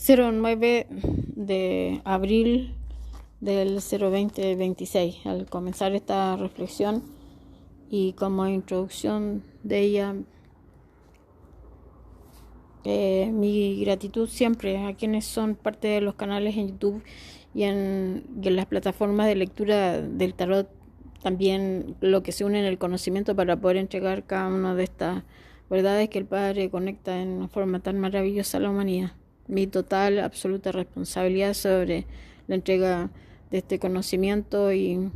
09 de abril del 02026. Al comenzar esta reflexión y como introducción de ella, mi gratitud siempre a quienes son parte de los canales en YouTube y en las plataformas de lectura del tarot, también lo que se une en el conocimiento para poder entregar cada una de estas verdades que el Padre conecta en una forma tan maravillosa a la humanidad. Mi total, absoluta responsabilidad sobre la entrega de este conocimiento y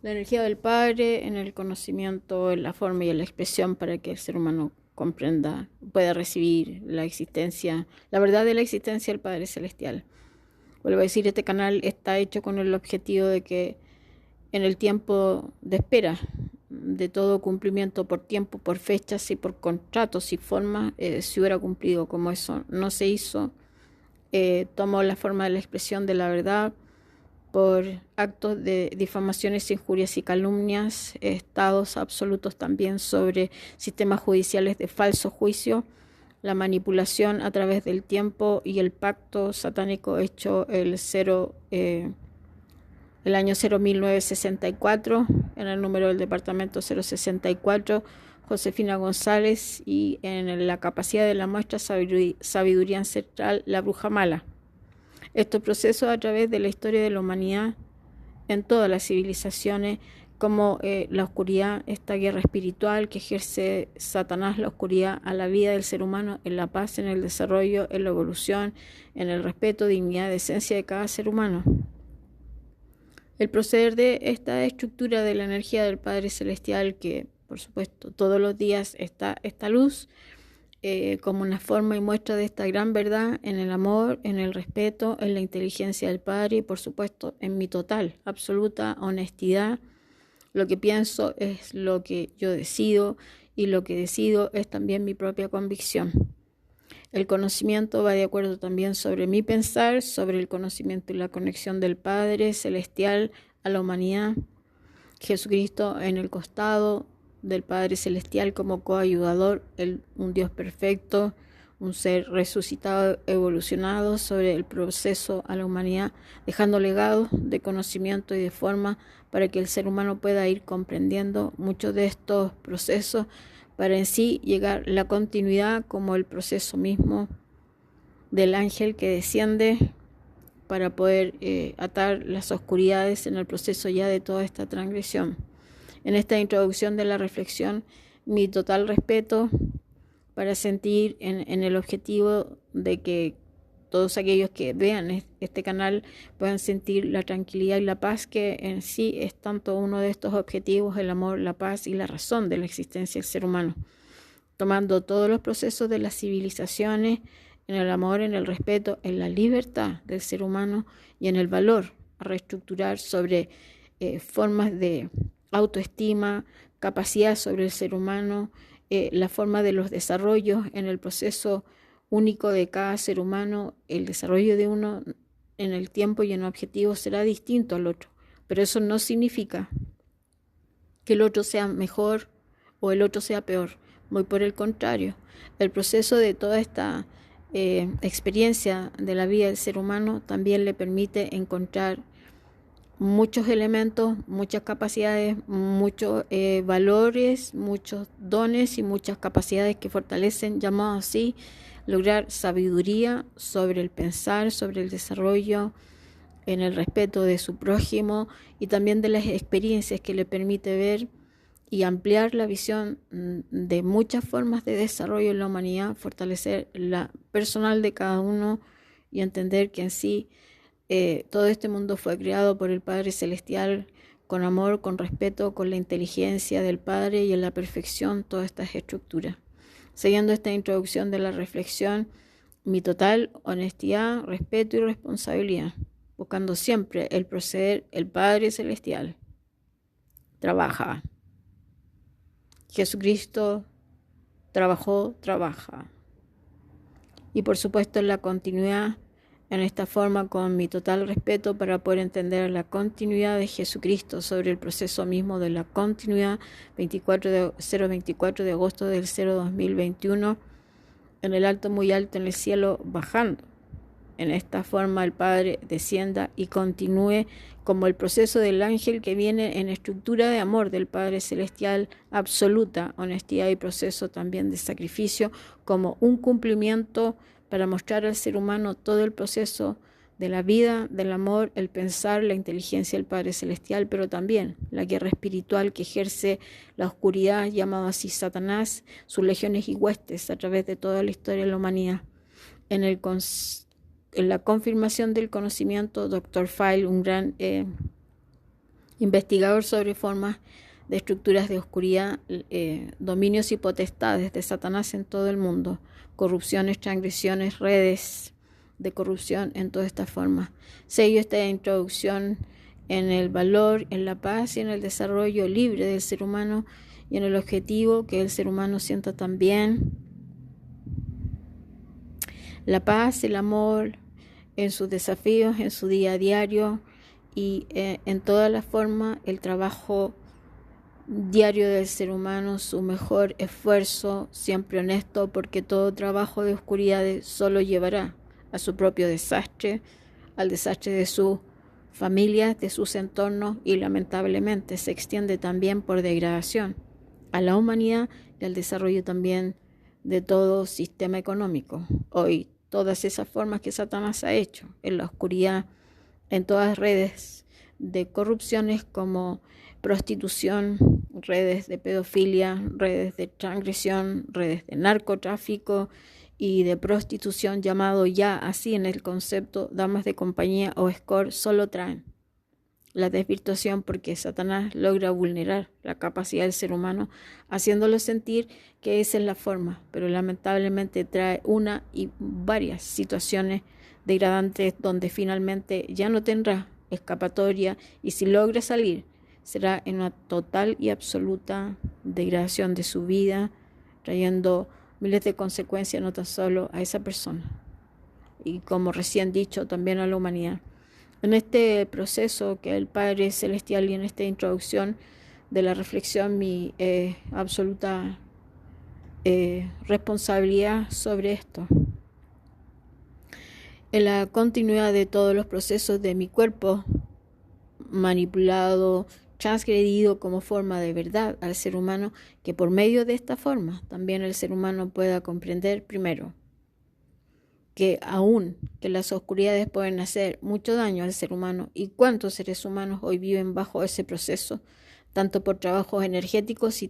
la energía del Padre en el conocimiento, en la forma y en la expresión para que el ser humano comprenda, pueda recibir la existencia, la verdad de la existencia del Padre Celestial. Vuelvo a decir, este canal está hecho con el objetivo de que en el tiempo de espera de todo cumplimiento por tiempo, por fechas y por contratos y formas, se hubiera cumplido. Como eso no se hizo, tomó la forma de la expresión de la verdad por actos de difamaciones, injurias y calumnias, estados absolutos también sobre sistemas judiciales de falso juicio, la manipulación a través del tiempo y el pacto satánico hecho el año 1964, en el número del departamento 064, Josefina González, y en la capacidad de la muestra Sabiduría Ancestral, la Bruja Mala. Estos procesos a través de la historia de la humanidad en todas las civilizaciones, como la oscuridad, esta guerra espiritual que ejerce Satanás, la oscuridad a la vida del ser humano, en la paz, en el desarrollo, en la evolución, en el respeto, dignidad, decencia de cada ser humano. El proceder de esta estructura de la energía del Padre Celestial, que por supuesto todos los días está esta luz, como una forma y muestra de esta gran verdad en el amor, en el respeto, en la inteligencia del Padre y por supuesto en mi total, absoluta honestidad. Lo que pienso es lo que yo decido y lo que decido es también mi propia convicción. El conocimiento va de acuerdo también sobre mi pensar, sobre el conocimiento y la conexión del Padre Celestial a la humanidad, Jesucristo en el costado del Padre Celestial como coayudador, un Dios perfecto, un ser resucitado, evolucionado sobre el proceso a la humanidad, dejando legados de conocimiento y de forma para que el ser humano pueda ir comprendiendo muchos de estos procesos para en sí llegar la continuidad como el proceso mismo del ángel que desciende para poder atar las oscuridades en el proceso ya de toda esta transgresión. En esta introducción de la reflexión, mi total respeto para sentir en el objetivo de que todos aquellos que vean este canal puedan sentir la tranquilidad y la paz que en sí es tanto uno de estos objetivos, el amor, la paz y la razón de la existencia del ser humano. Tomando todos los procesos de las civilizaciones en el amor, en el respeto, en la libertad del ser humano y en el valor a reestructurar sobre formas de autoestima, capacidad sobre el ser humano, la forma de los desarrollos en el proceso único de cada ser humano. El desarrollo de uno en el tiempo y en objetivo será distinto al otro, pero eso no significa que el otro sea mejor o el otro sea peor. Muy por el contrario, el proceso de toda esta experiencia de la vida del ser humano también le permite encontrar muchos elementos, muchas capacidades, muchos valores, muchos dones y muchas capacidades que fortalecen, llamados así, lograr sabiduría sobre el pensar, sobre el desarrollo, en el respeto de su prójimo y también de las experiencias que le permite ver y ampliar la visión de muchas formas de desarrollo en la humanidad, fortalecer la personal de cada uno y entender que en sí todo este mundo fue creado por el Padre Celestial con amor, con respeto, con la inteligencia del Padre y en la perfección todas estas estructuras. Siguiendo esta introducción de la reflexión, mi total honestidad, respeto y responsabilidad, buscando siempre el proceder, el Padre Celestial trabaja. Jesucristo trabajó, trabaja. Y por supuesto en la continuidad, en esta forma, con mi total respeto para poder entender la continuidad de Jesucristo sobre el proceso mismo de la continuidad, 024 de agosto del 2021, en el alto, muy alto, en el cielo, bajando En esta forma el Padre descienda y continúe como el proceso del ángel que viene en estructura de amor del Padre Celestial, absoluta honestidad y proceso también de sacrificio, como un cumplimiento para mostrar al ser humano todo el proceso de la vida, del amor, el pensar, la inteligencia del Padre Celestial, pero también la guerra espiritual que ejerce la oscuridad, llamado así Satanás, sus legiones y huestes a través de toda la historia de la humanidad. En la confirmación del conocimiento, Dr. File, un gran investigador sobre formas de estructuras de oscuridad, dominios y potestades de Satanás en todo el mundo, corrupciones, transgresiones, redes de corrupción en todas estas formas. Sello esta introducción en el valor, en la paz y en el desarrollo libre del ser humano y en el objetivo que el ser humano sienta también la paz, el amor en sus desafíos, en su día a diario y en todas las formas, el trabajo diario del ser humano, su mejor esfuerzo, siempre honesto, porque todo trabajo de oscuridad solo llevará a su propio desastre, al desastre de sus familias, de sus entornos y lamentablemente se extiende también por degradación a la humanidad y al desarrollo también de todo sistema económico. Hoy todas esas formas que Satanás ha hecho en la oscuridad, en todas redes de corrupciones como prostitución, redes de pedofilia, redes de transgresión, redes de narcotráfico y de prostitución, llamado ya así en el concepto damas de compañía o escort, solo traen la desvirtuación, porque Satanás logra vulnerar la capacidad del ser humano, haciéndolo sentir que esa es la forma, pero lamentablemente trae una y varias situaciones degradantes donde finalmente ya no tendrá escapatoria y si logra salir será en una total y absoluta degradación de su vida, trayendo miles de consecuencias no tan solo a esa persona y, como recién dicho, también a la humanidad. En este proceso que el Padre Celestial y en esta introducción de la reflexión, mi absoluta responsabilidad sobre esto. En la continuidad de todos los procesos de mi cuerpo, manipulado, transgredido como forma de verdad al ser humano, que por medio de esta forma también el ser humano pueda comprender primero que aún que las oscuridades pueden hacer mucho daño al ser humano y cuántos seres humanos hoy viven bajo ese proceso, tanto por trabajos energéticos,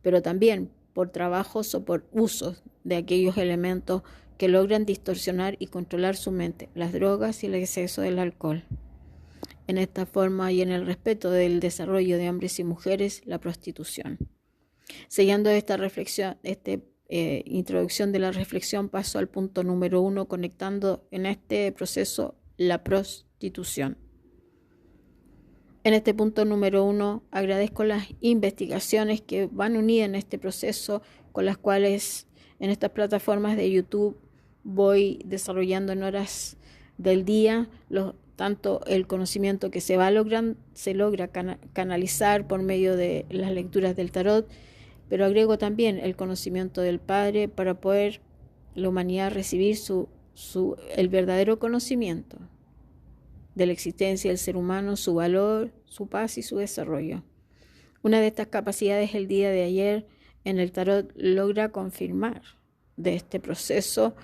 pero también por trabajos o por usos de aquellos elementos que logran distorsionar y controlar su mente, las drogas y el exceso del alcohol. En esta forma y en el respeto del desarrollo de hombres y mujeres, la prostitución. Sellando esta reflexión, introducción de la reflexión, paso al punto número 1, conectando en este proceso la prostitución. En este punto número 1 agradezco las investigaciones que van unidas en este proceso, con las cuales en estas plataformas de YouTube voy desarrollando en horas del día tanto el conocimiento que se logra canalizar por medio de las lecturas del tarot, pero agrego también el conocimiento del Padre para poder la humanidad recibir el verdadero conocimiento de la existencia del ser humano, su valor, su paz y su desarrollo. Una de estas capacidades el día de ayer en el tarot logra confirmar de este proceso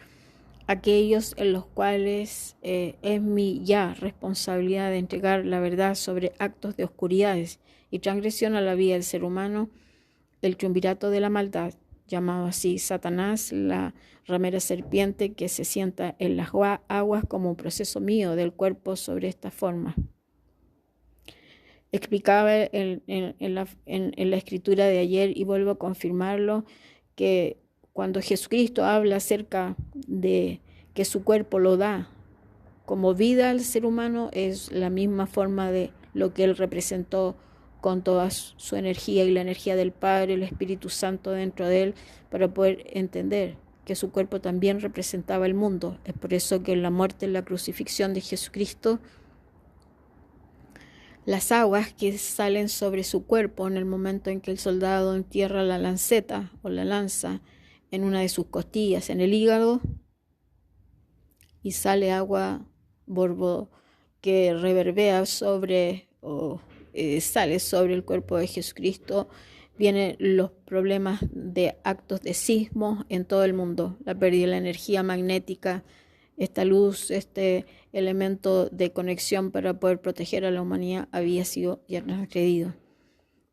aquellos en los cuales es mi ya responsabilidad de entregar la verdad sobre actos de oscuridades y transgresión a la vida del ser humano, el triunvirato de la maldad, llamado así Satanás, la ramera serpiente que se sienta en las aguas como un proceso mío del cuerpo sobre esta forma. Explicaba en la escritura de ayer y vuelvo a confirmarlo, que cuando Jesucristo habla acerca de que su cuerpo lo da como vida al ser humano, es la misma forma de lo que Él representó con toda su energía y la energía del Padre, el Espíritu Santo dentro de Él, para poder entender que su cuerpo también representaba el mundo. Es por eso que en la muerte, en la crucifixión de Jesucristo, las aguas que salen sobre su cuerpo en el momento en que el soldado entierra la lanceta o la lanza en una de sus costillas, en el hígado, y sale agua que reverbera sobre sale sobre el cuerpo de Jesucristo. Vienen los problemas de actos de sismo en todo el mundo, la pérdida de la energía magnética, esta luz, este elemento de conexión para poder proteger a la humanidad había sido ya transgredido.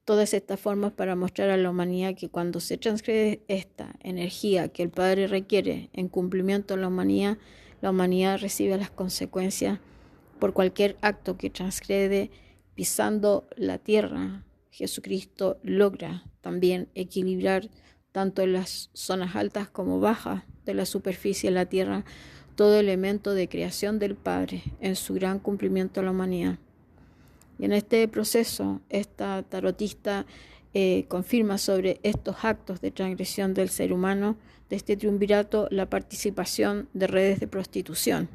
Todas estas formas para mostrar a la humanidad que cuando se transgrede esta energía que el Padre requiere en cumplimiento de la humanidad recibe las consecuencias por cualquier acto que transgrede pisando la tierra. Jesucristo logra también equilibrar tanto en las zonas altas como bajas de la superficie de la tierra todo elemento de creación del Padre en su gran cumplimiento a la humanidad. Y en este proceso, esta tarotista confirma sobre estos actos de transgresión del ser humano, de este triunvirato, la participación de redes de prostitución.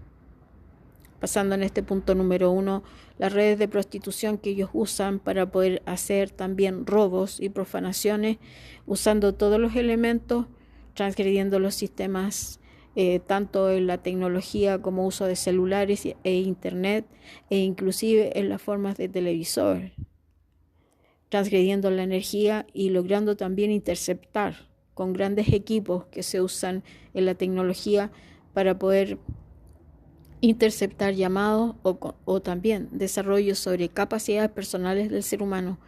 Pasando en este punto número 1, las redes de prostitución que ellos usan para poder hacer también robos y profanaciones, usando todos los elementos, transgrediendo los sistemas, tanto en la tecnología como uso de celulares e internet, e inclusive en las formas de televisor, transgrediendo la energía y logrando también interceptar con grandes equipos que se usan en la tecnología para poder interceptar llamados o también desarrollo sobre capacidades personales del ser humano,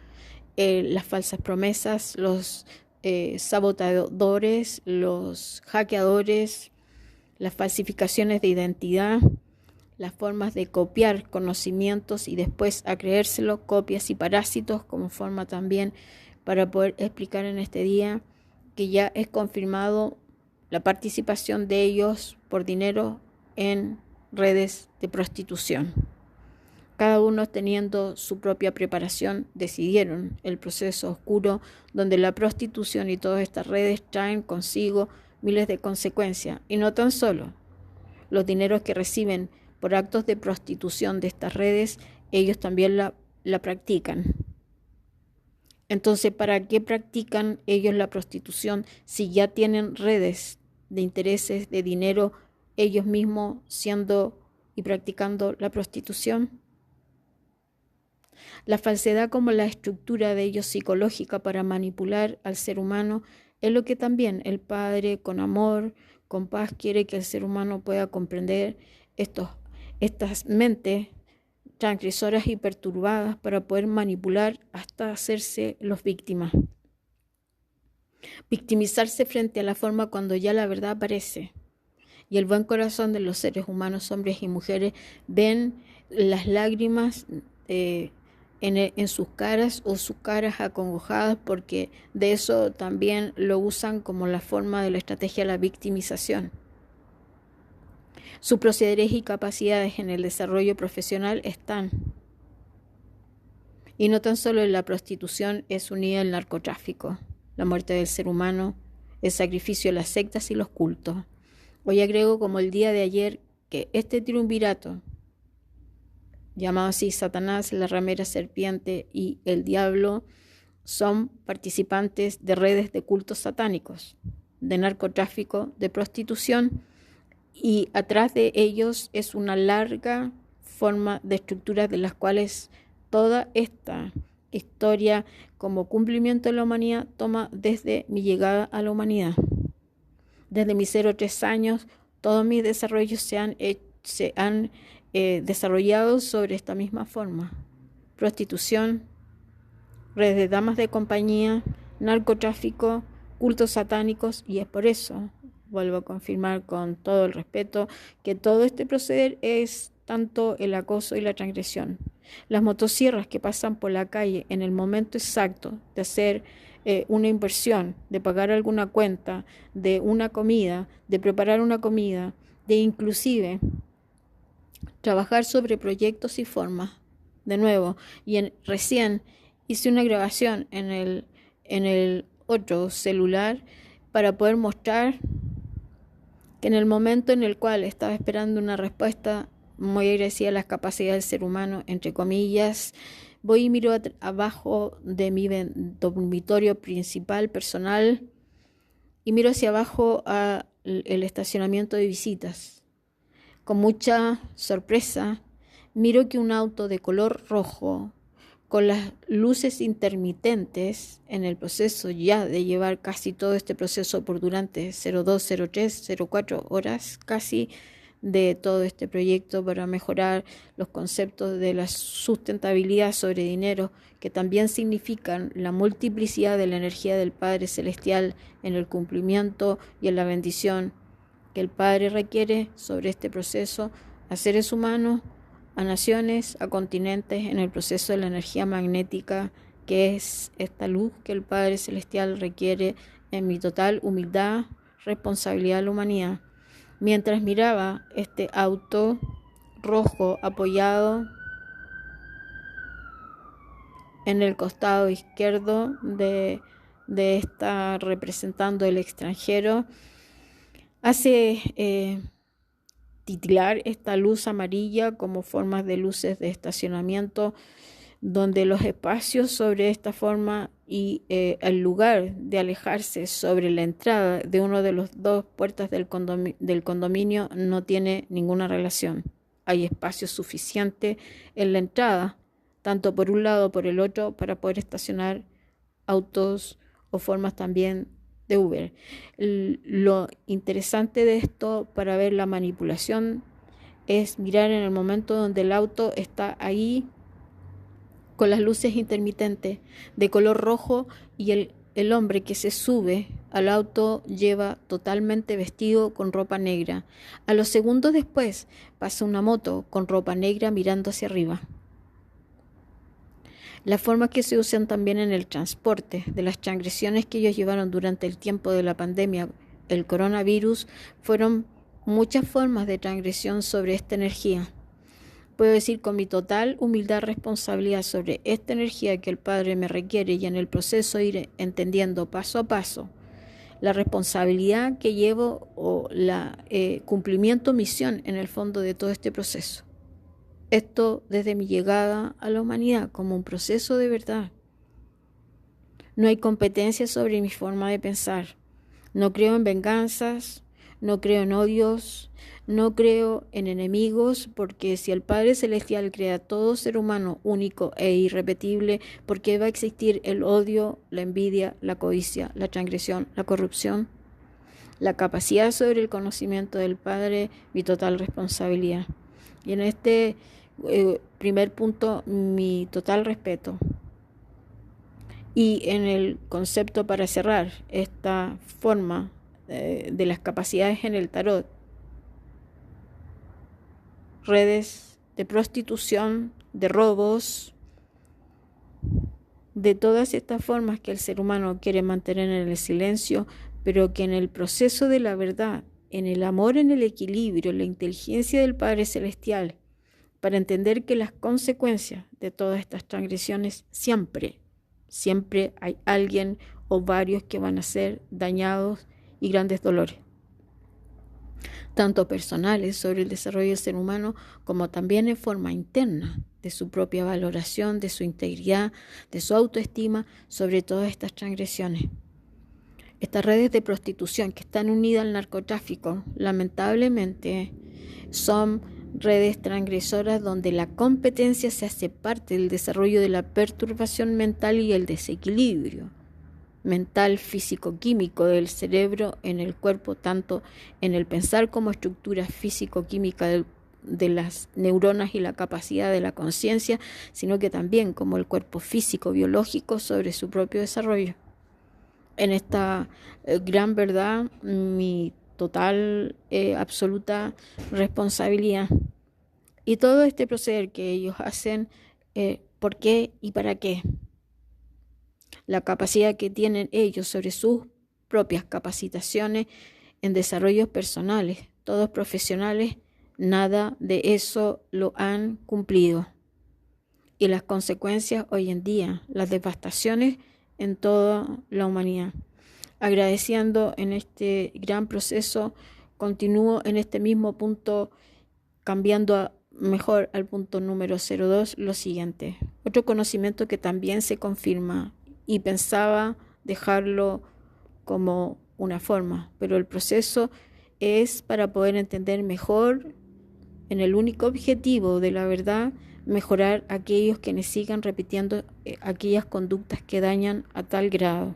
las falsas promesas, los sabotadores, los hackeadores, las falsificaciones de identidad, las formas de copiar conocimientos y después a creérselo, copias y parásitos, como forma también para poder explicar en este día que ya es confirmado la participación de ellos por dinero en redes de prostitución. Cada uno teniendo su propia preparación decidieron el proceso oscuro donde la prostitución y todas estas redes traen consigo miles de consecuencias, y no tan solo los dineros que reciben por actos de prostitución de estas redes, ellos también la practican. Entonces, ¿para qué practican ellos la prostitución si ya tienen redes de intereses, de dinero, ellos mismos siendo y practicando la prostitución? La falsedad como la estructura de ellos psicológica para manipular al ser humano es lo que también el Padre, con amor, con paz, quiere que el ser humano pueda comprender estas mentes transgresoras y perturbadas para poder manipular hasta hacerse los víctimas. Victimizarse frente a la forma cuando ya la verdad aparece. Y el buen corazón de los seres humanos, hombres y mujeres, ven las lágrimas en sus caras o sus caras acongojadas, porque de eso también lo usan como la forma de la estrategia de la victimización. Sus procederes y capacidades en el desarrollo profesional están. Y no tan solo en la prostitución es unida el narcotráfico, la muerte del ser humano, el sacrificio de las sectas y los cultos. Hoy agrego, como el día de ayer, que este triunvirato, llamado así Satanás, la ramera serpiente y el diablo, son participantes de redes de cultos satánicos, de narcotráfico, de prostitución, y atrás de ellos es una larga forma de estructuras de las cuales toda esta historia como cumplimiento de la humanidad toma desde mi llegada a la humanidad. Desde mis 0-3 años, todos mis desarrollos se han desarrollado sobre esta misma forma: prostitución, redes de damas de compañía, narcotráfico, cultos satánicos, y es por eso, vuelvo a confirmar con todo el respeto, que todo este proceder es tanto el acoso y la transgresión. Las motosierras que pasan por la calle en el momento exacto de hacer una inversión, de pagar alguna cuenta, de una comida, de preparar una comida, de inclusive trabajar sobre proyectos y formas. De nuevo, recién hice una grabación en el otro celular para poder mostrar que en el momento en el cual estaba esperando una respuesta, muy agradecida a las capacidades del ser humano, entre comillas, voy y miro abajo de mi dormitorio principal personal y miro hacia abajo el estacionamiento de visitas. Con mucha sorpresa, miro que un auto de color rojo, con las luces intermitentes en el proceso ya de llevar casi todo este proceso por durante 02, 03, 04 horas casi de todo este proyecto para mejorar los conceptos de la sustentabilidad sobre dinero, que también significan la multiplicidad de la energía del Padre Celestial en el cumplimiento y en la bendición que el Padre requiere sobre este proceso a seres humanos, a naciones, a continentes, en el proceso de la energía magnética, que es esta luz que el Padre Celestial requiere en mi total humildad, responsabilidad a la humanidad. Mientras miraba este auto rojo apoyado en el costado izquierdo de esta representando el extranjero, hace titilar esta luz amarilla como formas de luces de estacionamiento, donde los espacios sobre esta forma y el lugar de alejarse sobre la entrada de uno de los dos puertas del condominio no tiene ninguna relación. Hay espacio suficiente en la entrada, tanto por un lado como por el otro, para poder estacionar autos o formas también de Uber. Lo interesante de esto para ver la manipulación es mirar en el momento donde el auto está ahí con las luces intermitentes de color rojo y el hombre que se sube al auto lleva totalmente vestido con ropa negra. A los segundos después pasa una moto con ropa negra mirando hacia arriba. Las formas que se usan también en el transporte, de las transgresiones que ellos llevaron durante el tiempo de la pandemia, el coronavirus, fueron muchas formas de transgresión sobre esta energía. Puedo decir con mi total humildad responsabilidad sobre esta energía que el Padre me requiere y en el proceso ir entendiendo paso a paso la responsabilidad que llevo o la cumplimiento, misión en el fondo de todo este proceso. Esto desde mi llegada a la humanidad como un proceso de verdad. No hay competencia sobre mi forma de pensar. No creo en venganzas, no creo en odios, no creo en enemigos, porque si el Padre Celestial crea todo ser humano único e irrepetible, ¿por qué va a existir el odio, la envidia, la codicia, la transgresión, la corrupción? La capacidad sobre el conocimiento del Padre, mi total responsabilidad. Y en este primer punto, mi total respeto. Y en el concepto para cerrar esta forma de las capacidades en el tarot, redes de prostitución, de robos, de todas estas formas que el ser humano quiere mantener en el silencio, pero que en el proceso de la verdad, en el amor, en el equilibrio, en la inteligencia del Padre Celestial, para entender que las consecuencias de todas estas transgresiones siempre hay alguien o varios que van a ser dañados y grandes dolores, tanto personales sobre el desarrollo del ser humano como también en forma interna de su propia valoración, de su integridad, de su autoestima sobre todas estas transgresiones. Estas redes de prostitución que están unidas al narcotráfico, lamentablemente, son redes transgresoras donde la competencia se hace parte del desarrollo de la perturbación mental y el desequilibrio mental, físico, químico del cerebro en el cuerpo, tanto en el pensar como estructura físico-química de las neuronas y la capacidad de la conciencia, sino que también como el cuerpo físico, biológico sobre su propio desarrollo. En esta gran verdad, mi total, absoluta responsabilidad. Y todo este proceder que ellos hacen, ¿por qué y para qué? La capacidad que tienen ellos sobre sus propias capacitaciones en desarrollos personales, todos profesionales, nada de eso lo han cumplido. Y las consecuencias hoy en día, las devastaciones en toda la humanidad. Agradeciendo en este gran proceso, continúo en este mismo punto, cambiando mejor al punto número 02, lo siguiente. Otro conocimiento que también se confirma y pensaba dejarlo como una forma, pero el proceso es para poder entender mejor en el único objetivo de la verdad, mejorar a aquellos quienes sigan repitiendo aquellas conductas que dañan a tal grado.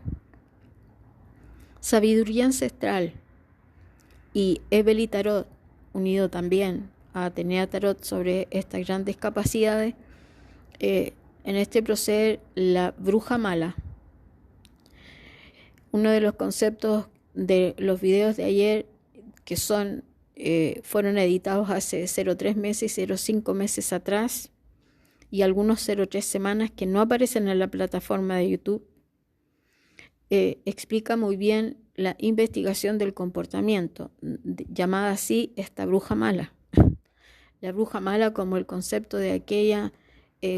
Sabiduría ancestral y Ebeli Tarot, unido también a Atenea Tarot sobre estas grandes capacidades, en este proceder la bruja mala. Uno de los conceptos de los videos de ayer que fueron editados hace 0,3 meses y 0,5 meses atrás, y algunos 0,3 semanas que no aparecen en la plataforma de YouTube, explica muy bien la investigación del comportamiento, llamada así esta bruja mala. La bruja mala como el concepto de aquella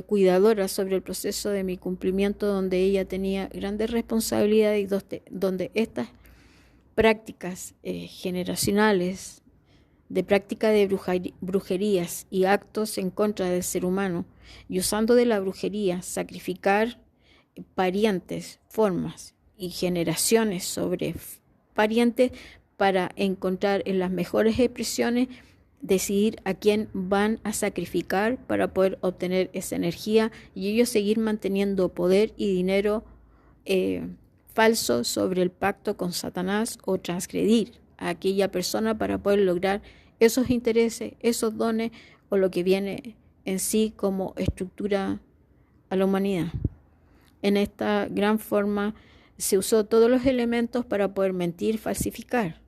cuidadora sobre el proceso de mi cumplimiento, donde ella tenía grandes responsabilidades y donde estas prácticas generacionales de práctica de brujerías y actos en contra del ser humano, y usando de la brujería sacrificar parientes, formas y generaciones sobre parientes para encontrar en las mejores expresiones, decidir a quién van a sacrificar para poder obtener esa energía y ellos seguir manteniendo poder y dinero falso sobre el pacto con Satanás, o transgredir a aquella persona para poder lograr esos intereses, esos dones o lo que viene en sí como estructura a la humanidad. En esta gran forma se usó todos los elementos para poder mentir, falsificar,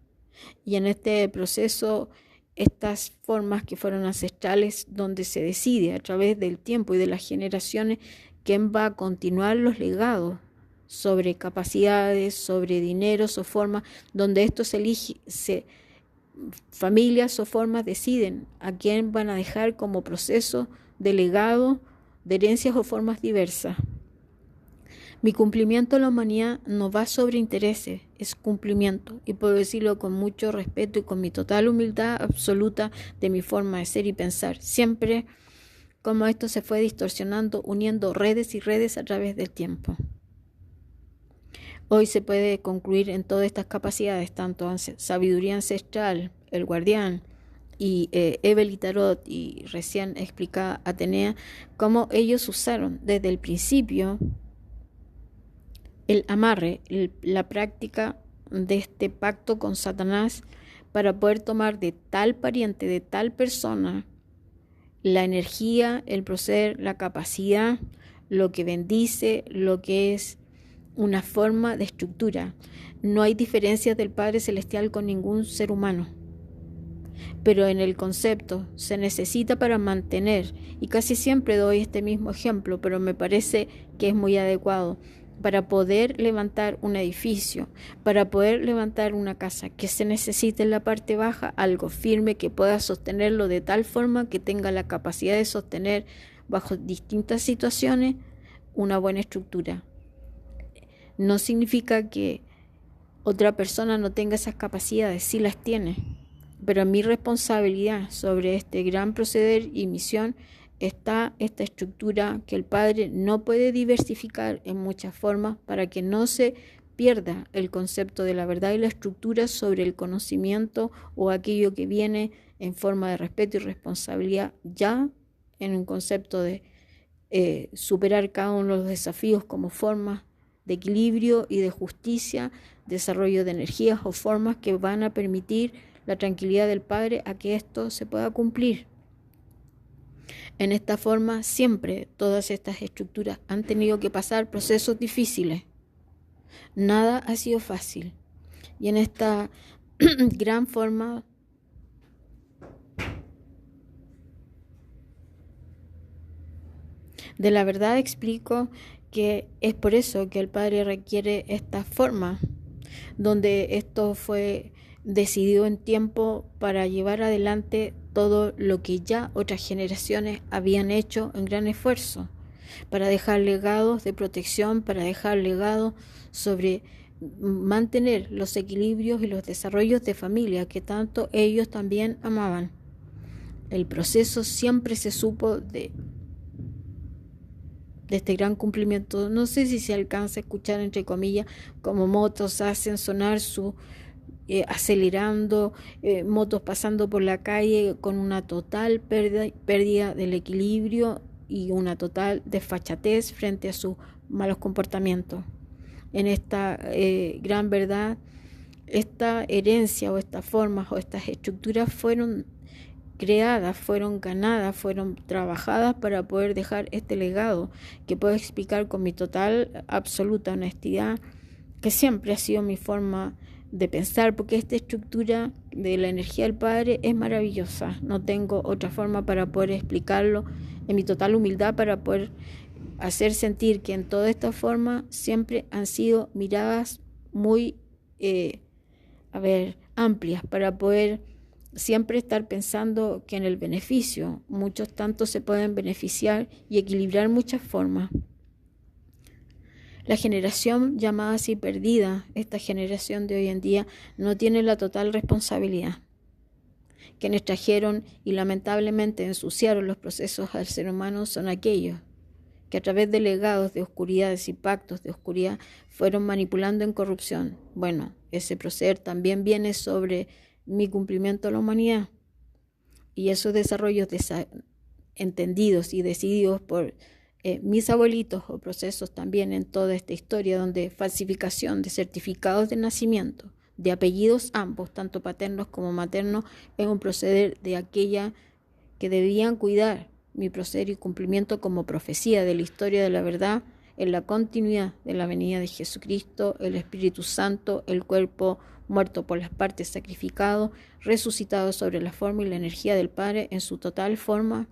y en este proceso estas formas que fueron ancestrales, donde se decide a través del tiempo y de las generaciones quién va a continuar los legados sobre capacidades, sobre dineros o formas, donde esto familias o formas deciden a quién van a dejar como proceso de legado, de herencias o formas diversas. Mi cumplimiento a la humanidad no va sobre intereses, es cumplimiento, y puedo decirlo con mucho respeto y con mi total humildad absoluta de mi forma de ser y pensar, siempre como esto se fue distorsionando, uniendo redes y redes a través del tiempo. Hoy se puede concluir en todas estas capacidades, tanto sabiduría ancestral, el guardián, y Ebeli Tarot, y recién explicada Atenea, cómo ellos usaron desde el principio el amarre, la práctica de este pacto con Satanás para poder tomar de tal pariente, de tal persona, la energía, el proceder, la capacidad, lo que bendice, lo que es una forma de estructura. No hay diferencias del Padre Celestial con ningún ser humano, pero en el concepto se necesita para mantener, y casi siempre doy este mismo ejemplo, pero me parece que es muy adecuado, para poder levantar un edificio, para poder levantar una casa, que se necesita en la parte baja algo firme que pueda sostenerlo de tal forma que tenga la capacidad de sostener bajo distintas situaciones una buena estructura. No significa que otra persona no tenga esas capacidades, sí las tiene, pero mi responsabilidad sobre este gran proceder y misión está esta estructura que el Padre no puede diversificar en muchas formas para que no se pierda el concepto de la verdad y la estructura sobre el conocimiento o aquello que viene en forma de respeto y responsabilidad, ya en un concepto de superar cada uno de los desafíos como formas de equilibrio y de justicia, desarrollo de energías o formas que van a permitir la tranquilidad del Padre a que esto se pueda cumplir. En esta forma, siempre todas estas estructuras han tenido que pasar procesos difíciles. Nada ha sido fácil. Y en esta gran forma de la verdad explico que es por eso que el Padre requiere esta forma, donde esto fue decidido en tiempo para llevar adelante todo lo que ya otras generaciones habían hecho en gran esfuerzo, para dejar legados de protección, para dejar legados sobre mantener los equilibrios y los desarrollos de familia que tanto ellos también amaban. El proceso siempre se supo de este gran cumplimiento. No sé si se alcanza a escuchar, entre comillas, como motos hacen sonar su acelerando, motos pasando por la calle con una total pérdida del equilibrio y una total desfachatez frente a sus malos comportamientos. En esta gran verdad, esta herencia o estas formas o estas estructuras fueron creadas, fueron ganadas, fueron trabajadas para poder dejar este legado que puedo explicar con mi total, absoluta honestidad, que siempre ha sido mi forma de pensar, porque esta estructura de la energía del Padre es maravillosa. No tengo otra forma para poder explicarlo, en mi total humildad, para poder hacer sentir que en toda esta forma siempre han sido miradas muy amplias, para poder siempre estar pensando que en el beneficio muchos tantos se pueden beneficiar y equilibrar muchas formas. La generación llamada así perdida, esta generación de hoy en día, no tiene la total responsabilidad. Quienes trajeron y lamentablemente ensuciaron los procesos al ser humano son aquellos que a través de legados de oscuridades y pactos de oscuridad fueron manipulando en corrupción. Bueno, ese proceder también viene sobre mi cumplimiento a la humanidad. Y esos desarrollos entendidos y decididos por mis abuelitos, o procesos también en toda esta historia, donde falsificación de certificados de nacimiento, de apellidos ambos, tanto paternos como maternos, es un proceder de aquella que debían cuidar mi proceder y cumplimiento como profecía de la historia de la verdad en la continuidad de la venida de Jesucristo, el Espíritu Santo, el cuerpo muerto por las partes sacrificado, resucitado sobre la forma y la energía del Padre en su total forma,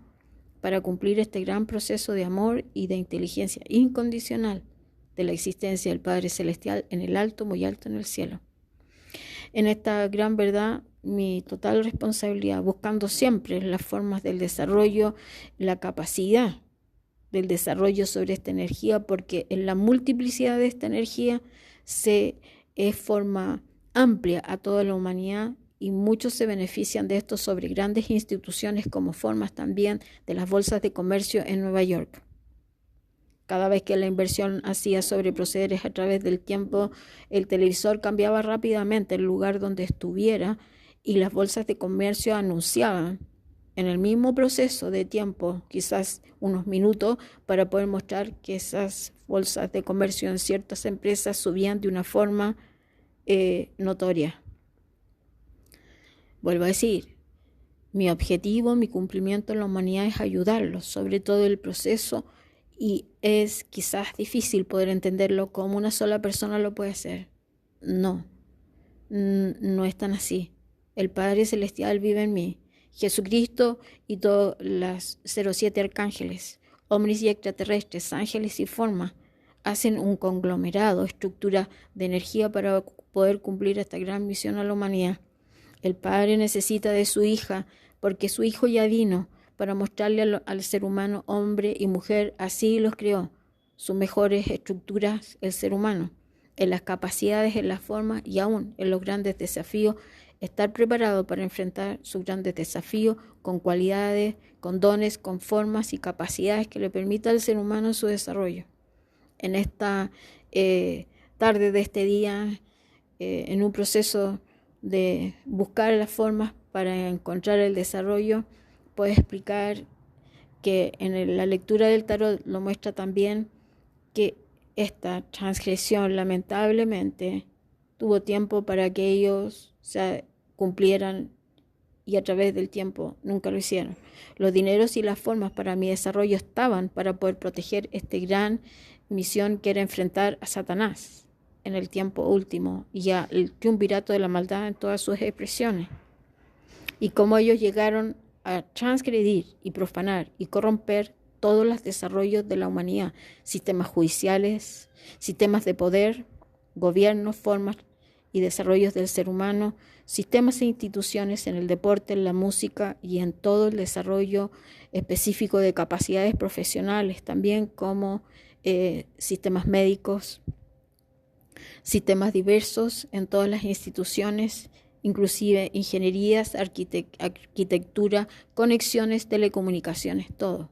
para cumplir este gran proceso de amor y de inteligencia incondicional de la existencia del Padre Celestial en el alto, muy alto en el cielo. En esta gran verdad, mi total responsabilidad, buscando siempre las formas del desarrollo, la capacidad del desarrollo sobre esta energía, porque en la multiplicidad de esta energía se forma amplia a toda la humanidad, y muchos se benefician de esto sobre grandes instituciones, como formas también de las bolsas de comercio en Nueva York. Cada vez que la inversión hacía sobre procederes a través del tiempo, el televisor cambiaba rápidamente el lugar donde estuviera, y las bolsas de comercio anunciaban en el mismo proceso de tiempo, quizás unos minutos, para poder mostrar que esas bolsas de comercio en ciertas empresas subían de una forma notoria. Vuelvo a decir, mi objetivo, mi cumplimiento en la humanidad es ayudarlos, sobre todo el proceso, y es quizás difícil poder entenderlo como una sola persona lo puede hacer. No es tan así. El Padre Celestial vive en mí, Jesucristo y todos los 07 arcángeles, ovnis y extraterrestres, ángeles y formas, hacen un conglomerado, estructura de energía para poder cumplir esta gran misión a la humanidad. El Padre necesita de su hija, porque su Hijo ya vino para mostrarle al ser humano, hombre y mujer, así los creó, sus mejores estructuras, el ser humano, en las capacidades, en las formas y aún en los grandes desafíos, estar preparado para enfrentar sus grandes desafíos con cualidades, con dones, con formas y capacidades que le permitan al ser humano su desarrollo. En esta tarde de este día, en un proceso de buscar las formas para encontrar el desarrollo, puedo explicar que en la lectura del tarot lo muestra también que esta transgresión lamentablemente tuvo tiempo para que ellos se cumplieran, y a través del tiempo nunca lo hicieron. Los dineros y las formas para mi desarrollo estaban para poder proteger esta gran misión que era enfrentar a Satanás en el tiempo último y al triunvirato de la maldad en todas sus expresiones. Y cómo ellos llegaron a transgredir y profanar y corromper todos los desarrollos de la humanidad, sistemas judiciales, sistemas de poder, gobiernos, formas y desarrollos del ser humano, sistemas e instituciones en el deporte, en la música y en todo el desarrollo específico de capacidades profesionales, también como sistemas médicos, sistemas diversos en todas las instituciones, inclusive ingenierías, arquitectura, conexiones, telecomunicaciones, todo.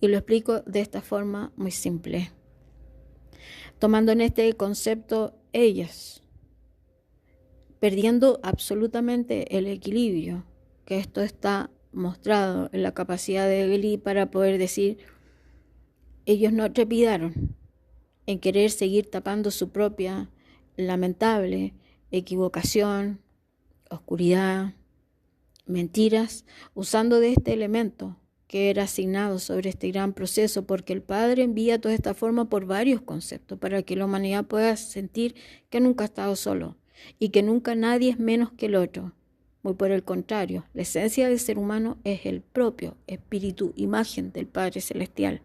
Y lo explico de esta forma muy simple. Tomando en este concepto, ellas perdiendo absolutamente el equilibrio, que esto está mostrado en la capacidad de Geli para poder decir, ellos no trepidaron en querer seguir tapando su propia lamentable equivocación, oscuridad, mentiras, usando de este elemento que era asignado sobre este gran proceso, porque el Padre envía toda esta forma por varios conceptos, para que la humanidad pueda sentir que nunca ha estado solo y que nunca nadie es menos que el otro. Muy por el contrario, la esencia del ser humano es el propio espíritu, imagen del Padre Celestial,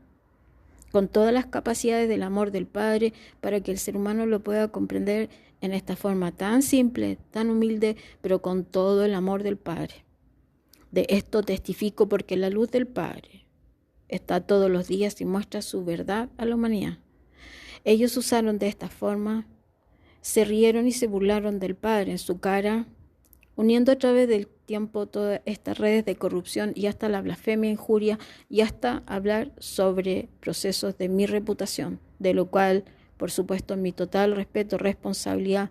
con todas las capacidades del amor del Padre, para que el ser humano lo pueda comprender en esta forma tan simple, tan humilde, pero con todo el amor del Padre. De esto testifico porque la luz del Padre está todos los días y muestra su verdad a la humanidad. Ellos usaron de esta forma, se rieron y se burlaron del Padre en su cara, uniendo a través del tiempo todas estas redes de corrupción y hasta la blasfemia, injuria y hasta hablar sobre procesos de mi reputación, de lo cual, por supuesto, mi total respeto, responsabilidad,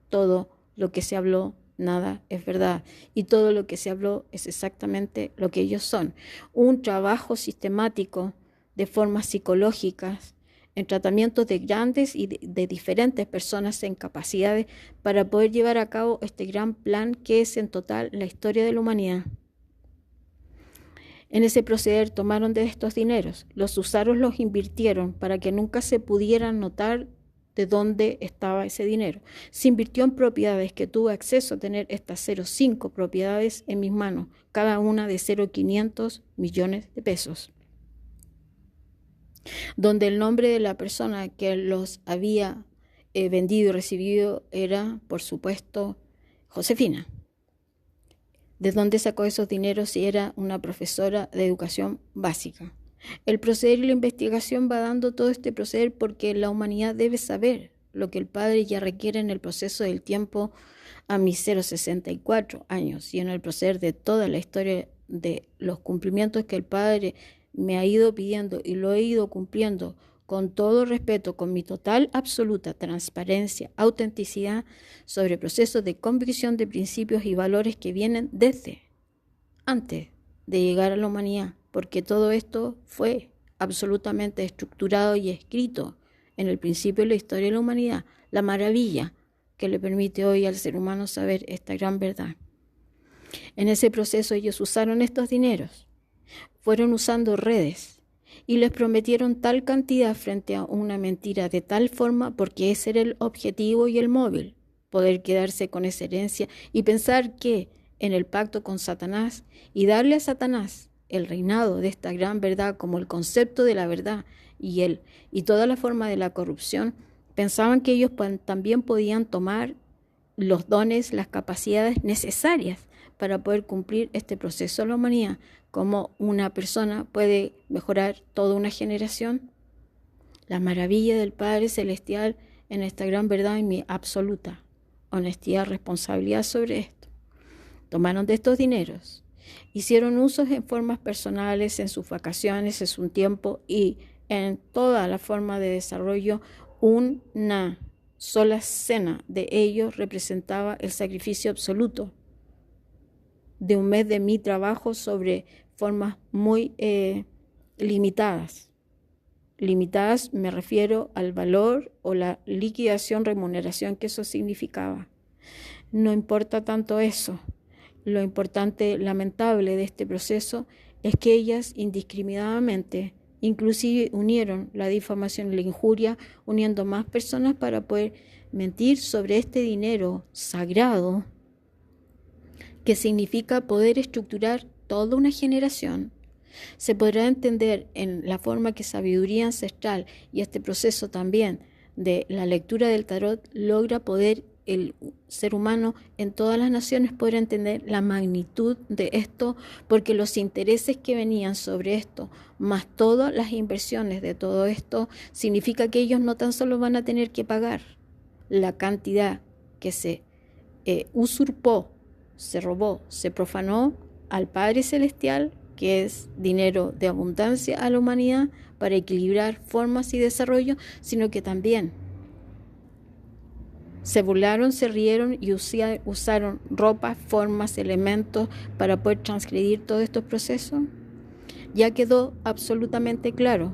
todo lo que se habló, nada es verdad, y todo lo que se habló es exactamente lo que ellos son. Un trabajo sistemático de formas psicológicas, en tratamientos de grandes y de diferentes personas en capacidades para poder llevar a cabo este gran plan que es en total la historia de la humanidad. En ese proceder tomaron de estos dineros, los usaron, los invirtieron para que nunca se pudieran notar de dónde estaba ese dinero. Se invirtió en propiedades que tuve acceso a tener estas 0,5 propiedades en mis manos, cada una de 0,500 millones de pesos, donde el nombre de la persona que los había vendido y recibido era, por supuesto, Josefina. ¿De dónde sacó esos dineros si era una profesora de educación básica? El proceder y la investigación va dando todo este proceder porque la humanidad debe saber lo que el Padre ya requiere en el proceso del tiempo a mis 0,64 años y en el proceder de toda la historia de los cumplimientos que el Padre me ha ido pidiendo y lo he ido cumpliendo con todo respeto, con mi total absoluta transparencia, autenticidad sobre procesos de convicción de principios y valores que vienen desde antes de llegar a la humanidad, porque todo esto fue absolutamente estructurado y escrito en el principio de la historia de la humanidad, la maravilla que le permite hoy al ser humano saber esta gran verdad. En ese proceso ellos usaron estos dineros, fueron usando redes y les prometieron tal cantidad frente a una mentira de tal forma, porque ese era el objetivo y el móvil, poder quedarse con esa herencia y pensar que en el pacto con Satanás y darle a Satanás el reinado de esta gran verdad como el concepto de la verdad y toda la forma de la corrupción, pensaban que ellos también podían tomar los dones, las capacidades necesarias para poder cumplir este proceso de la humanidad. ¿Cómo una persona puede mejorar toda una generación? La maravilla del Padre Celestial en esta gran verdad y mi absoluta honestidad, responsabilidad sobre esto. Tomaron de estos dineros, hicieron usos en formas personales, en sus vacaciones, en su tiempo y en toda la forma de desarrollo. Una sola cena de ellos representaba el sacrificio absoluto de un mes de mi trabajo sobre formas muy limitadas. Limitadas me refiero al valor o la liquidación, remuneración que eso significaba. No importa tanto eso. Lo importante, lamentable de este proceso es que ellas indiscriminadamente inclusive unieron la difamación y la injuria, uniendo más personas para poder mentir sobre este dinero sagrado, que significa poder estructurar toda una generación. Se podrá entender en la forma que sabiduría ancestral y este proceso también de la lectura del tarot logra poder el ser humano en todas las naciones poder entender la magnitud de esto, porque los intereses que venían sobre esto, más todas las inversiones de todo esto, significa que ellos no tan solo van a tener que pagar la cantidad que se usurpó, se robó, se profanó al Padre Celestial, que es dinero de abundancia a la humanidad para equilibrar formas y desarrollo, sino que también Se burlaron, se rieron y usaron ropas, formas, elementos para poder transgredir todos estos procesos. Ya quedó absolutamente claro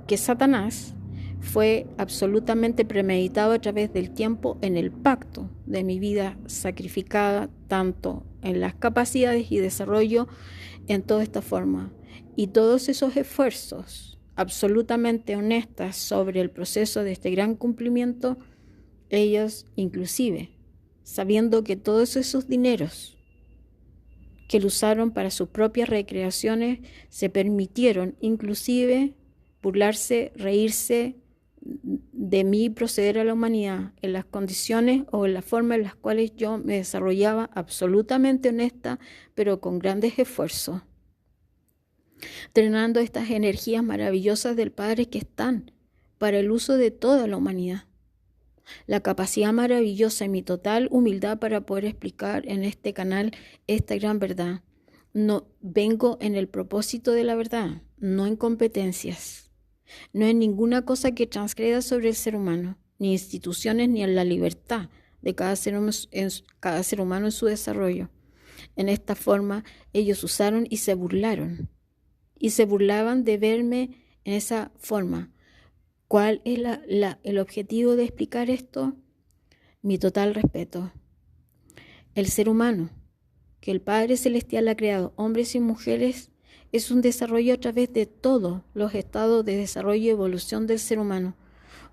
que Satanás fue absolutamente premeditado a través del tiempo en el pacto de mi vida sacrificada, tanto en las capacidades y desarrollo en toda esta forma. Y todos esos esfuerzos absolutamente honestas sobre el proceso de este gran cumplimiento, ellos inclusive, sabiendo que todos esos dineros que lo usaron para sus propias recreaciones, se permitieron inclusive burlarse, reírse de mí proceder a la humanidad en las condiciones o en la forma en las cuales yo me desarrollaba absolutamente honesta, pero con grandes esfuerzos, drenando estas energías maravillosas del Padre que están para el uso de toda la humanidad. La capacidad maravillosa y mi total humildad para poder explicar en este canal esta gran verdad. No vengo en el propósito de la verdad, no en competencias, no en ninguna cosa que transgreda sobre el ser humano, ni instituciones, ni en la libertad de cada ser humano en su desarrollo. En esta forma ellos usaron y se burlaron, y se burlaban de verme en esa forma. ¿Cuál es el objetivo de explicar esto? Mi total respeto. El ser humano, que el Padre Celestial ha creado, hombres y mujeres, es un desarrollo a través de todos los estados de desarrollo y evolución del ser humano,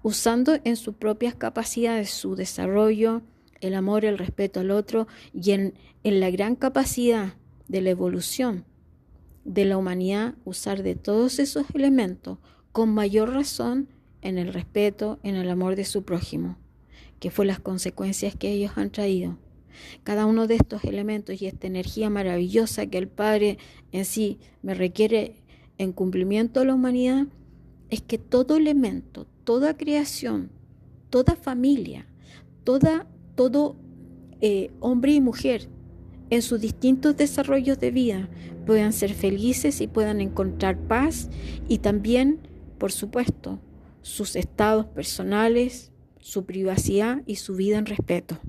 usando en sus propias capacidades su desarrollo, el amor, el respeto al otro, y en la gran capacidad de la evolución de la humanidad, usar de todos esos elementos con mayor razón en el respeto, en el amor de su prójimo, que fue las consecuencias que ellos han traído. Cada uno de estos elementos y esta energía maravillosa que el Padre en sí me requiere en cumplimiento de la humanidad, es que todo elemento, toda creación, toda familia, todo hombre y mujer en sus distintos desarrollos de vida puedan ser felices y puedan encontrar paz, y también, por supuesto, sus estados personales, su privacidad y su vida en respeto.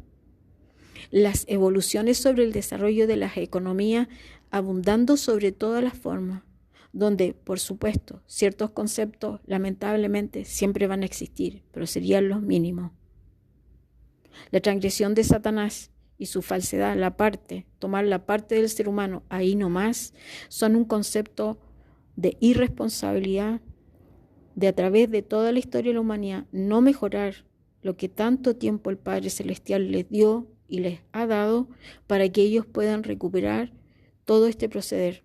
Las evoluciones sobre el desarrollo de las economías abundando sobre todas las formas, donde, por supuesto, ciertos conceptos lamentablemente siempre van a existir, pero serían los mínimos. La transgresión de Satanás y su falsedad, tomar la parte del ser humano ahí nomás, son un concepto de irresponsabilidad, de a través de toda la historia de la humanidad no mejorar lo que tanto tiempo el Padre Celestial les dio y les ha dado para que ellos puedan recuperar todo este proceder.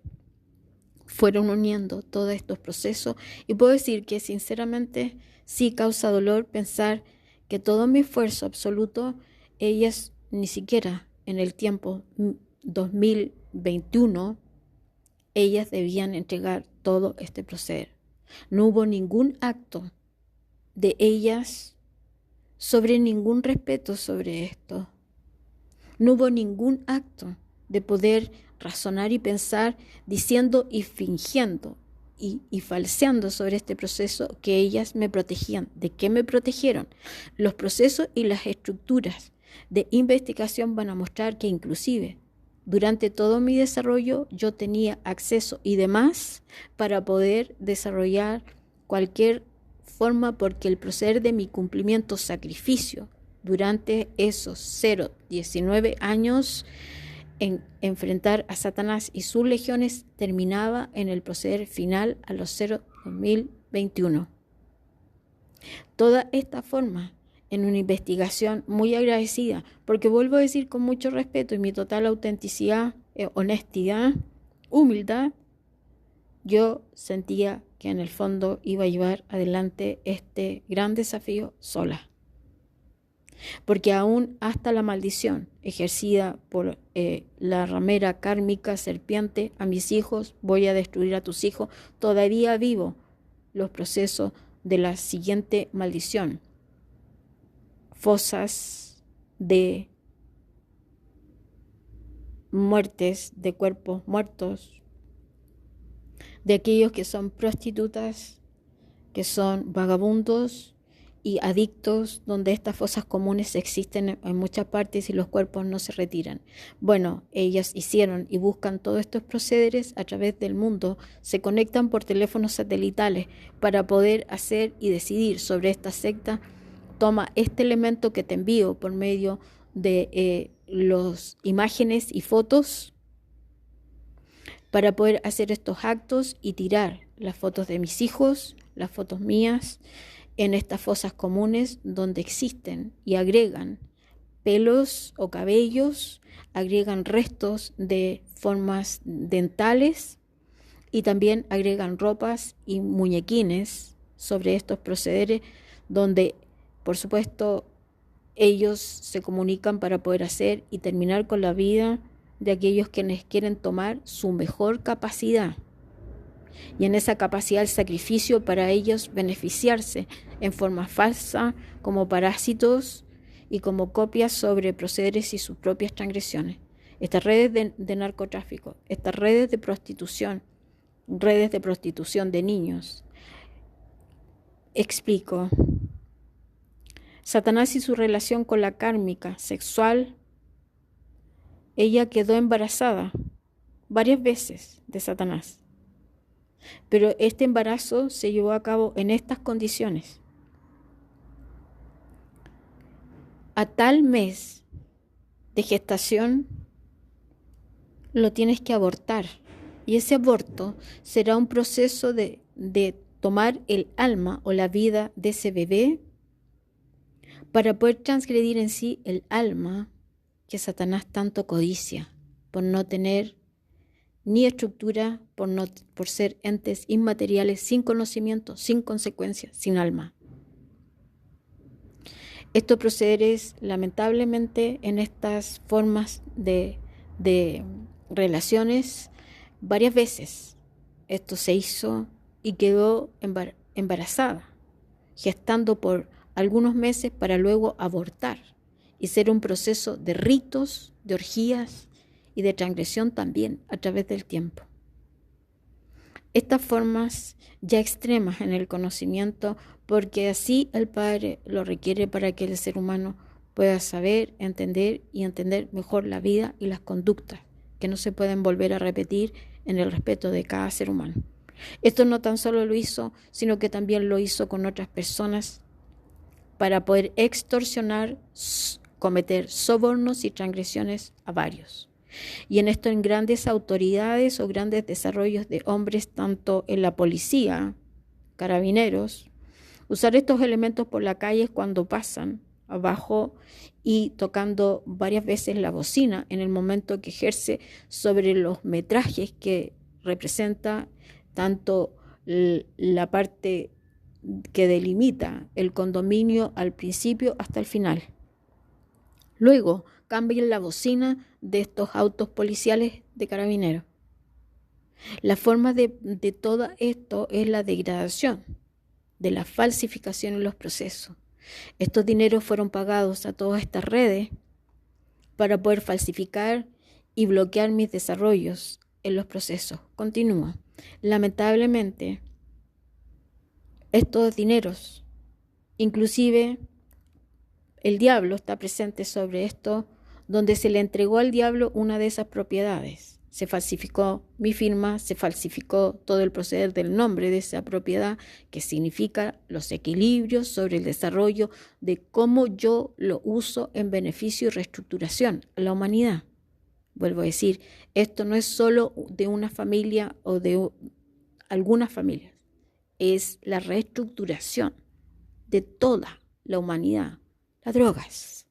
Fueron uniendo todos estos procesos y puedo decir que sinceramente sí causa dolor pensar que todo mi esfuerzo absoluto, ellas ni siquiera en el tiempo 2021, ellas debían entregar todo este proceder. No hubo ningún acto de ellas sobre ningún respeto sobre esto. No hubo ningún acto de poder razonar y pensar diciendo y fingiendo y falseando sobre este proceso que ellas me protegían. ¿De qué me protegieron? Los procesos y las estructuras de investigación van a mostrar que inclusive durante todo mi desarrollo yo tenía acceso y demás para poder desarrollar cualquier forma, porque el proceder de mi cumplimiento sacrificio durante esos 19 años en enfrentar a Satanás y sus legiones terminaba en el proceder final a los 2021. Toda esta forma en una investigación muy agradecida, porque vuelvo a decir con mucho respeto y mi total autenticidad, honestidad, humildad, yo sentía que en el fondo iba a llevar adelante este gran desafío sola. Porque aún hasta la maldición ejercida por la ramera kármica serpiente a mis hijos, voy a destruir a tus hijos, todavía vivo los procesos de la siguiente maldición. Fosas de muertes, de cuerpos muertos, de aquellos que son prostitutas, que son vagabundos y adictos, donde estas fosas comunes existen en muchas partes y los cuerpos no se retiran. Bueno, ellas hicieron y buscan todos estos procederes a través del mundo, se conectan por teléfonos satelitales para poder hacer y decidir sobre esta secta. Toma este elemento que te envío por medio de las imágenes y fotos para poder hacer estos actos y tirar las fotos de mis hijos, las fotos mías, en estas fosas comunes donde existen y agregan pelos o cabellos, agregan restos de formas dentales y también agregan ropas y muñequines sobre estos procederes donde, por supuesto, ellos se comunican para poder hacer y terminar con la vida de aquellos quienes quieren tomar su mejor capacidad. Y en esa capacidad el sacrificio para ellos beneficiarse en forma falsa como parásitos y como copias sobre procederes y sus propias transgresiones. Estas redes de narcotráfico, estas redes de prostitución de niños. Explico. Satanás y su relación con la kármica sexual. Ella quedó embarazada varias veces de Satanás. Pero este embarazo se llevó a cabo en estas condiciones. A tal mes de gestación lo tienes que abortar. Y ese aborto será un proceso de tomar el alma o la vida de ese bebé para poder transgredir en sí el alma que Satanás tanto codicia por no tener ni estructura, por ser entes inmateriales sin conocimiento, sin consecuencias, sin alma. Estos procederes, lamentablemente, en estas formas de relaciones, varias veces esto se hizo y quedó embarazada, gestando por algunos meses para luego abortar y ser un proceso de ritos, de orgías y de transgresión también a través del tiempo. Estas formas ya extremas en el conocimiento, porque así el Padre lo requiere para que el ser humano pueda saber, entender y entender mejor la vida y las conductas que no se pueden volver a repetir en el respeto de cada ser humano. Esto no tan solo lo hizo, sino que también lo hizo con otras personas para poder extorsionar, cometer sobornos y transgresiones a varios. Y en esto en grandes autoridades o grandes desarrollos de hombres, tanto en la policía, carabineros, usar estos elementos por la calle cuando pasan abajo y tocando varias veces la bocina en el momento que ejerce sobre los metrajes que representa tanto la parte que delimita el condominio al principio hasta el final. Luego cambian la bocina de estos autos policiales de carabineros. La forma de todo esto es la degradación, de la falsificación en los procesos. Estos dineros fueron pagados a todas estas redes para poder falsificar y bloquear mis desarrollos en los procesos. Continúa. Lamentablemente, estos dineros, inclusive el diablo está presente sobre esto, donde se le entregó al diablo una de esas propiedades. Se falsificó mi firma, se falsificó todo el proceder del nombre de esa propiedad, que significa los equilibrios sobre el desarrollo de cómo yo lo uso en beneficio y reestructuración a la humanidad. Vuelvo a decir, esto no es solo de una familia o de algunas familias, es la reestructuración de toda la humanidad. Las drogas.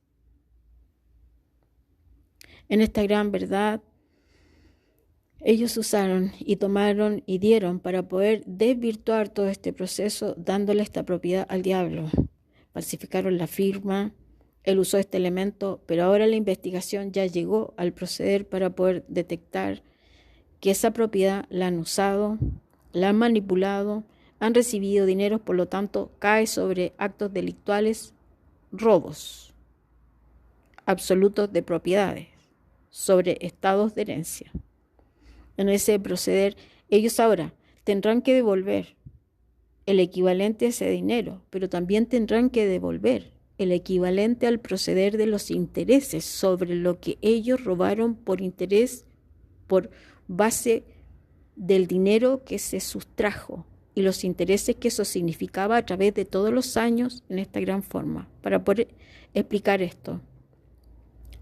En esta gran verdad, ellos usaron y tomaron y dieron para poder desvirtuar todo este proceso, dándole esta propiedad al diablo. Falsificaron la firma, él usó este elemento, pero ahora la investigación ya llegó al proceder para poder detectar que esa propiedad la han usado, la han manipulado, han recibido dinero, por lo tanto cae sobre actos delictuales, robos absolutos de propiedades, sobre estados de herencia. En ese proceder, ellos ahora tendrán que devolver el equivalente a ese dinero, pero también tendrán que devolver el equivalente al proceder de los intereses sobre lo que ellos robaron por interés, por base del dinero que se sustrajo y los intereses que eso significaba a través de todos los años en esta gran forma. Para poder explicar esto,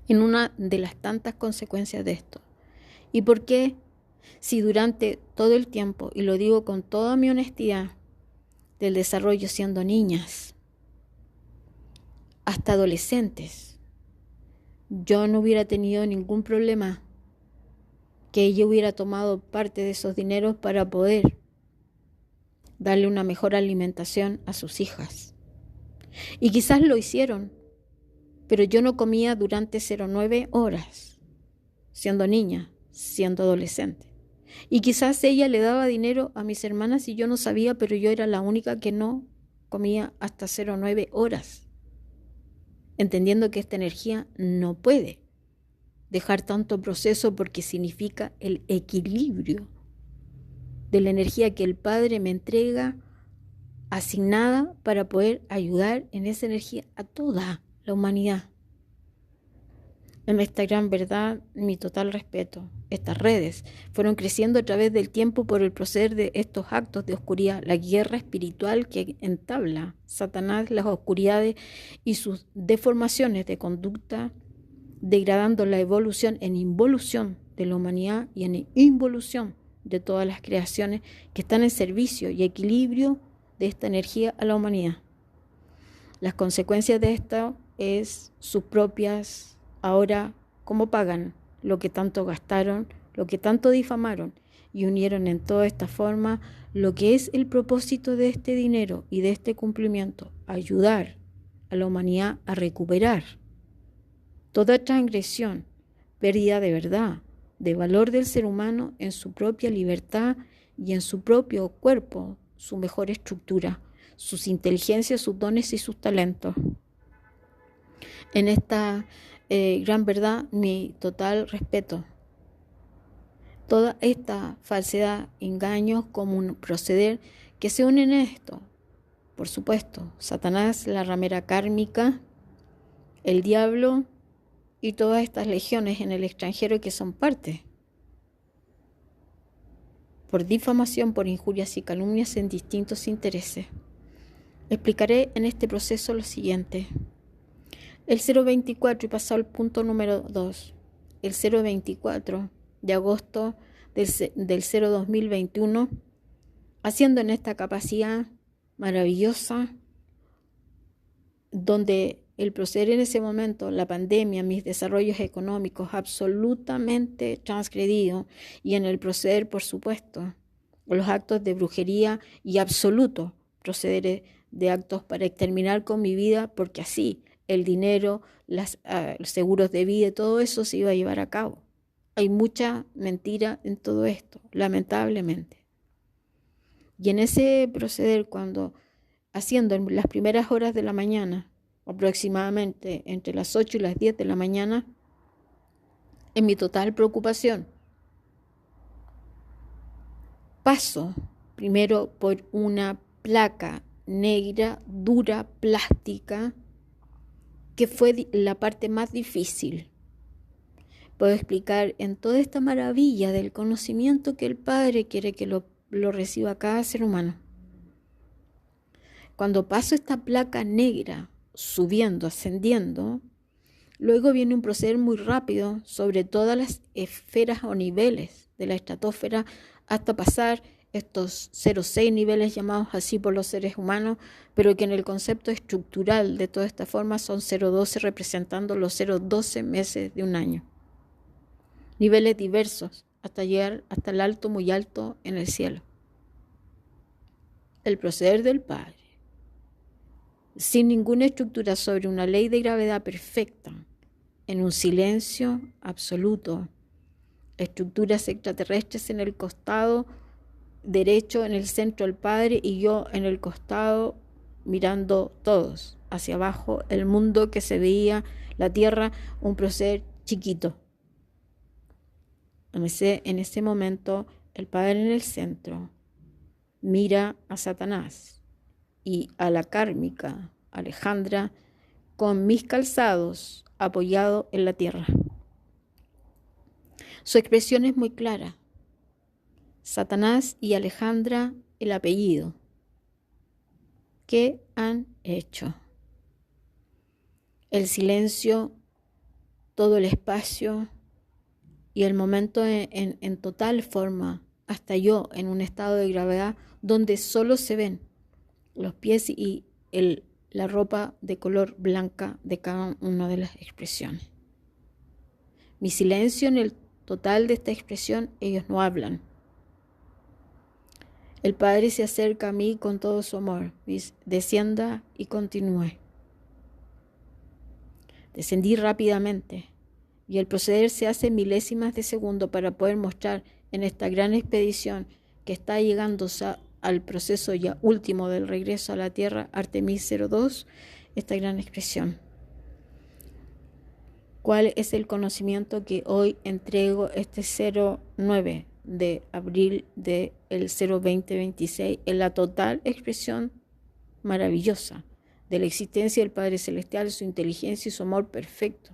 en una de las tantas consecuencias de esto. ¿Y por qué? Si durante todo el tiempo, y lo digo con toda mi honestidad, del desarrollo siendo niñas hasta adolescentes, yo no hubiera tenido ningún problema que ella hubiera tomado parte de esos dineros para poder darle una mejor alimentación a sus hijas. Y quizás lo hicieron, pero yo no comía durante 09 horas, siendo niña, siendo adolescente. Y quizás ella le daba dinero a mis hermanas y yo no sabía, pero yo era la única que no comía hasta 09 horas, entendiendo que esta energía no puede dejar tanto proceso porque significa el equilibrio de la energía que el Padre me entrega asignada para poder ayudar en esa energía a toda la humanidad. En esta gran verdad, mi total respeto. Estas redes fueron creciendo a través del tiempo por el proceder de estos actos de oscuridad, la guerra espiritual que entabla Satanás, las oscuridades y sus deformaciones de conducta, degradando la evolución en involución de la humanidad y en involución de todas las creaciones que están en servicio y equilibrio de esta energía a la humanidad. Las consecuencias de esto es sus propias. Ahora, ¿cómo pagan lo que tanto gastaron, lo que tanto difamaron y unieron en toda esta forma lo que es el propósito de este dinero y de este cumplimiento? Ayudar a la humanidad a recuperar toda transgresión, pérdida de verdad, de valor del ser humano en su propia libertad y en su propio cuerpo, su mejor estructura, sus inteligencias, sus dones y sus talentos. En esta gran verdad, mi total respeto. Toda esta falsedad, engaños, como un proceder que se unen a esto. Por supuesto, Satanás, la ramera kármica, el diablo y todas estas legiones en el extranjero que son parte. Por difamación, por injurias y calumnias en distintos intereses. Explicaré en este proceso lo siguiente. El 024, y pasado al punto número 2, el 024 de agosto del 2021, haciendo en esta capacidad maravillosa, donde el proceder en ese momento, la pandemia, mis desarrollos económicos absolutamente transgredidos, y en el proceder, por supuesto, los actos de brujería y absoluto proceder de actos para exterminar con mi vida, porque así el dinero, los seguros de vida, todo eso se iba a llevar a cabo. Hay mucha mentira en todo esto, lamentablemente. Y en ese proceder, cuando haciendo en las primeras horas de la mañana, aproximadamente entre las 8 y las 10 de la mañana, en mi total preocupación, paso primero por una placa negra, dura, plástica, que fue la parte más difícil. Puedo explicar en toda esta maravilla del conocimiento que el Padre quiere que lo reciba cada ser humano. Cuando paso esta placa negra, subiendo, ascendiendo, luego viene un proceder muy rápido sobre todas las esferas o niveles de la estratosfera hasta pasar estos 0,6 niveles llamados así por los seres humanos, pero que en el concepto estructural de toda esta forma son 0,12 representando los 0,12 meses de un año. Niveles diversos hasta llegar hasta el alto, muy alto en el cielo. El proceder del Padre, sin ninguna estructura sobre una ley de gravedad perfecta, en un silencio absoluto, estructuras extraterrestres en el costado derecho, en el centro el Padre y yo en el costado mirando todos hacia abajo, el mundo que se veía, la tierra, un proceder chiquito. En ese momento el Padre en el centro, mira a Satanás y a la kármica Alejandra con mis calzados apoyado en la tierra. Su expresión es muy clara. Satanás y Alejandra, el apellido. ¿Qué han hecho? El silencio, todo el espacio y el momento en total forma, hasta yo en un estado de gravedad donde solo se ven los pies y la ropa de color blanca de cada una de las expresiones. Mi silencio en el total de esta expresión, ellos no hablan. El Padre se acerca a mí con todo su amor, descienda y continúe. Descendí rápidamente y el proceder se hace en milésimas de segundo para poder mostrar en esta gran expedición que está llegando al proceso ya último del regreso a la Tierra, Artemis 02, esta gran expresión. ¿Cuál es el conocimiento que hoy entrego este 09 de abril del 02026 en la total expresión maravillosa de la existencia del Padre Celestial, su inteligencia y su amor perfecto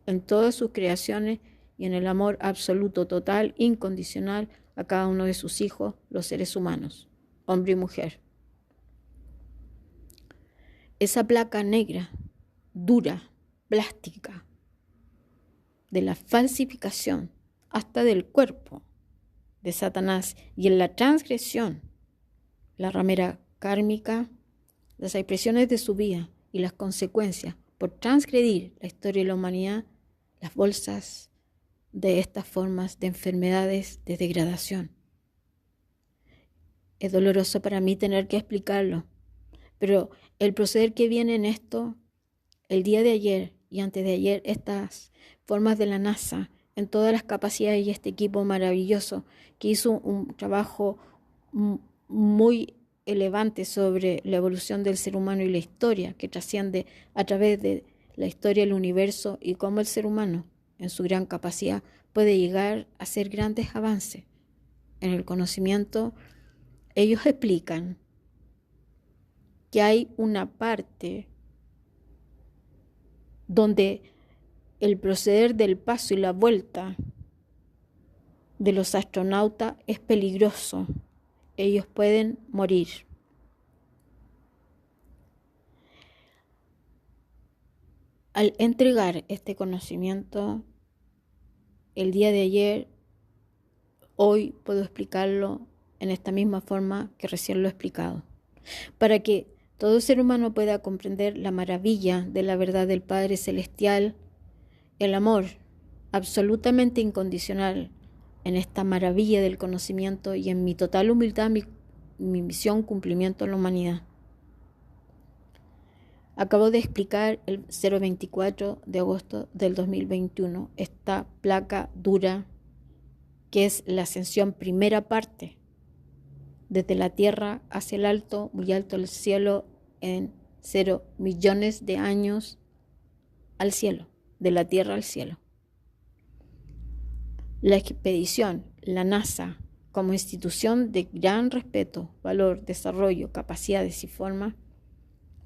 en todas sus creaciones y en el amor absoluto, total, incondicional a cada uno de sus hijos, los seres humanos, hombre y mujer? Esa placa negra, dura, plástica, de la falsificación hasta del cuerpo de Satanás y en la transgresión, la ramera kármica, las expresiones de su vida y las consecuencias por transgredir la historia de la humanidad, las bolsas de estas formas de enfermedades de degradación. Es doloroso para mí tener que explicarlo, pero el proceder que viene en esto, el día de ayer y antes de ayer, estas formas de la NASA, en todas las capacidades y este equipo maravilloso que hizo un trabajo muy elevante sobre la evolución del ser humano y la historia que trasciende a través de la historia del universo y cómo el ser humano, en su gran capacidad, puede llegar a hacer grandes avances en el conocimiento. Ellos explican que hay una parte donde el proceder del paso y la vuelta de los astronautas es peligroso. Ellos pueden morir. Al entregar este conocimiento, el día de ayer, hoy puedo explicarlo en esta misma forma que recién lo he explicado, para que todo ser humano pueda comprender la maravilla de la verdad del Padre Celestial, el amor absolutamente incondicional en esta maravilla del conocimiento y en mi total humildad, mi misión, cumplimiento en la humanidad. Acabo de explicar el 024 de agosto del 2021, esta placa dura que es la ascensión primera parte, desde la tierra hacia el alto, muy alto el cielo, en 0 millones de años al cielo, de la tierra al cielo. La expedición, la NASA, como institución de gran respeto, valor, desarrollo, capacidades y forma,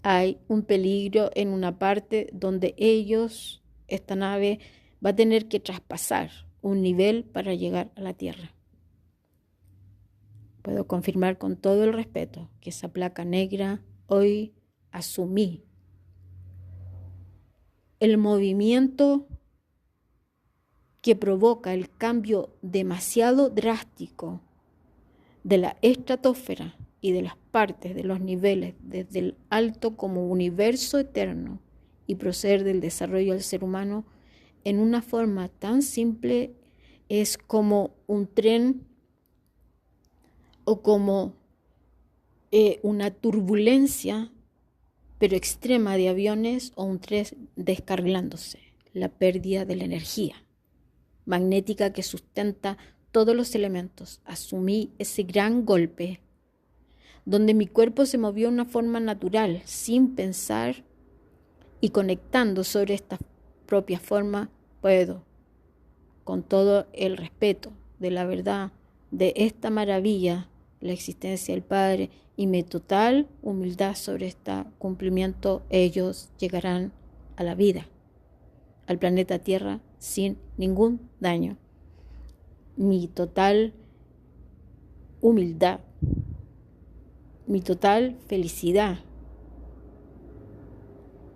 hay un peligro en una parte donde esta nave va a tener que traspasar un nivel para llegar a la Tierra. Puedo confirmar con todo el respeto que esa placa negra hoy asumí el movimiento que provoca el cambio demasiado drástico de la estratosfera y de las partes de los niveles desde el alto como universo eterno y proceder del desarrollo del ser humano en una forma tan simple es como un tren o como una turbulencia pero extrema de aviones o un tren descarrilándose, la pérdida de la energía magnética que sustenta todos los elementos. Asumí ese gran golpe donde mi cuerpo se movió de una forma natural, sin pensar, y conectando sobre esta propia forma, puedo, con todo el respeto de la verdad de esta maravilla la existencia del Padre y mi total humildad sobre este cumplimiento, ellos llegarán a la vida, al planeta Tierra, sin ningún daño. Mi total humildad, mi total felicidad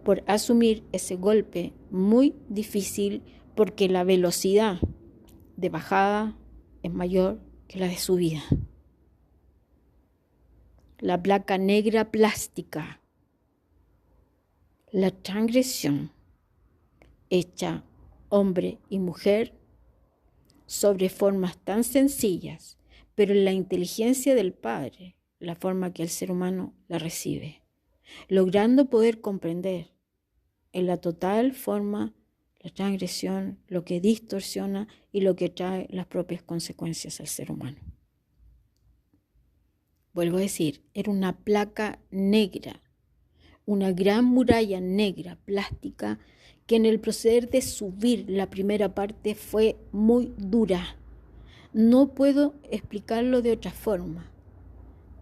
por asumir ese golpe muy difícil, porque la velocidad de bajada es mayor que la de subida. La placa negra plástica, la transgresión hecha hombre y mujer sobre formas tan sencillas, pero en la inteligencia del Padre, la forma que el ser humano la recibe, logrando poder comprender en la total forma la transgresión, lo que distorsiona y lo que trae las propias consecuencias al ser humano. Vuelvo a decir, era una placa negra, una gran muralla negra plástica que en el proceder de subir la primera parte fue muy dura. No puedo explicarlo de otra forma.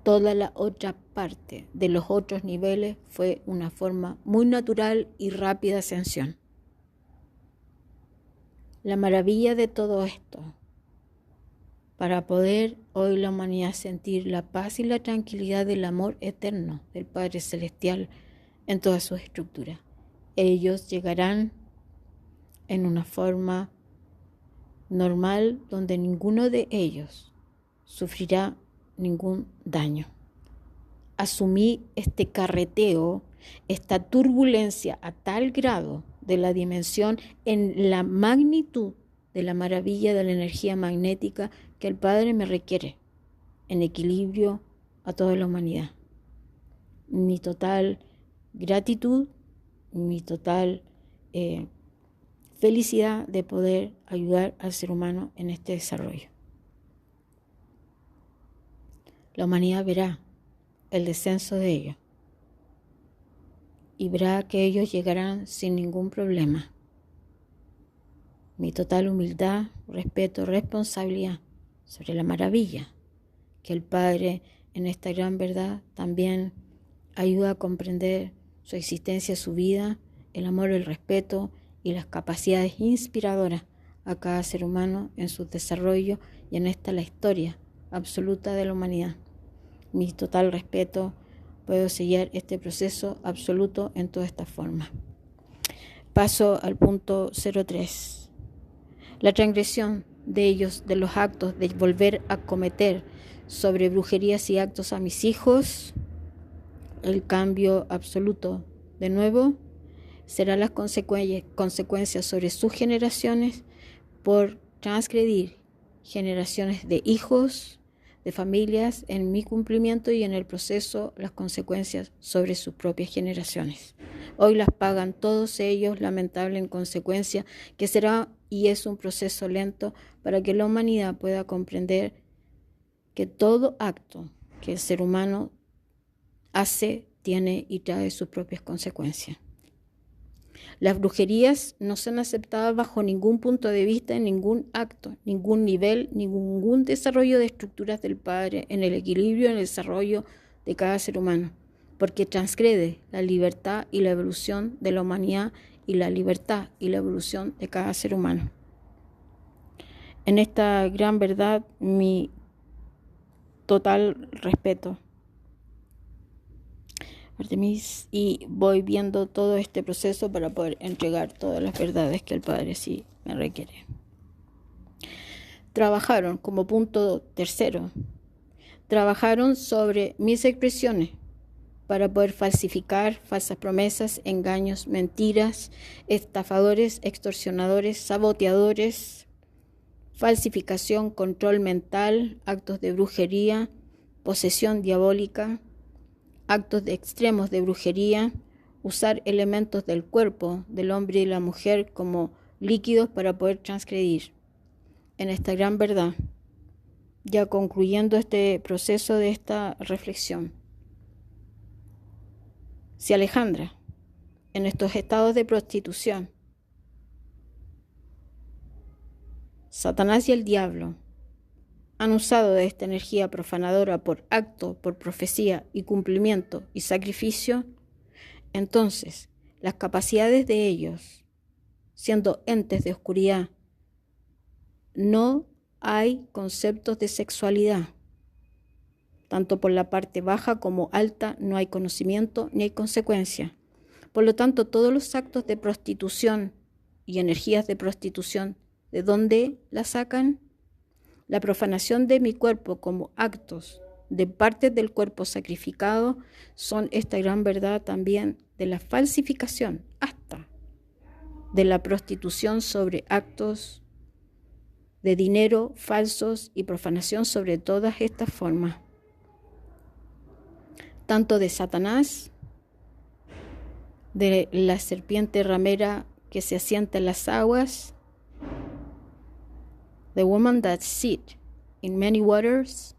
Toda la otra parte de los otros niveles fue una forma muy natural y rápida ascensión. La maravilla de todo esto, para poder hoy la humanidad sentir la paz y la tranquilidad del amor eterno del Padre Celestial en toda su estructura. Ellos llegarán en una forma normal donde ninguno de ellos sufrirá ningún daño. Asumí este carreteo, esta turbulencia a tal grado de la dimensión en la magnitud de la maravilla de la energía magnética que el Padre me requiere en equilibrio a toda la humanidad. Mi total gratitud, mi total felicidad de poder ayudar al ser humano en este desarrollo. La humanidad verá el descenso de ellos y verá que ellos llegarán sin ningún problema. Mi total humildad, respeto, responsabilidad sobre la maravilla que el Padre en esta gran verdad también ayuda a comprender su existencia, su vida, el amor, el respeto y las capacidades inspiradoras a cada ser humano en su desarrollo y en esta la historia absoluta de la humanidad. Mi total respeto, puedo sellar este proceso absoluto en toda esta forma. Paso al punto 03. La transgresión de ellos, de los actos de volver a cometer sobre brujerías y actos a mis hijos, el cambio absoluto de nuevo, será las consecuencias sobre sus generaciones por transgredir generaciones de hijos, de familias, en mi cumplimiento y en el proceso las consecuencias sobre sus propias generaciones. Hoy las pagan todos ellos, lamentable en consecuencia, que será y es un proceso lento para que la humanidad pueda comprender que todo acto que el ser humano hace, tiene y trae sus propias consecuencias. Las brujerías no son aceptadas bajo ningún punto de vista, en ningún acto, ningún nivel, ningún desarrollo de estructuras del Padre, en el equilibrio, en el desarrollo de cada ser humano, porque transgrede la libertad y la evolución de la humanidad y la libertad y la evolución de cada ser humano. En esta gran verdad, mi total respeto, Artemis, y voy viendo todo este proceso para poder entregar todas las verdades que el Padre sí me requiere. Trabajaron, como punto tercero, trabajaron sobre mis expresiones para poder falsificar falsas promesas, engaños, mentiras, estafadores, extorsionadores, saboteadores, falsificación, control mental, actos de brujería, posesión diabólica, actos de extremos de brujería, usar elementos del cuerpo del hombre y la mujer como líquidos para poder transgredir. En esta gran verdad, ya concluyendo este proceso de esta reflexión, si Alejandra, en estos estados de prostitución, Satanás y el diablo han usado de esta energía profanadora por acto, por profecía y cumplimiento y sacrificio, entonces las capacidades de ellos, siendo entes de oscuridad, no hay conceptos de sexualidad. Tanto por la parte baja como alta no hay conocimiento ni hay consecuencia. Por lo tanto, todos los actos de prostitución y energías de prostitución, ¿de dónde la sacan? La profanación de mi cuerpo como actos de partes del cuerpo sacrificado son esta gran verdad también de la falsificación, hasta de la prostitución sobre actos de dinero falsos y profanación sobre todas estas formas, tanto de Satanás, de la serpiente ramera que se asienta en las aguas, the woman that sit in many waters,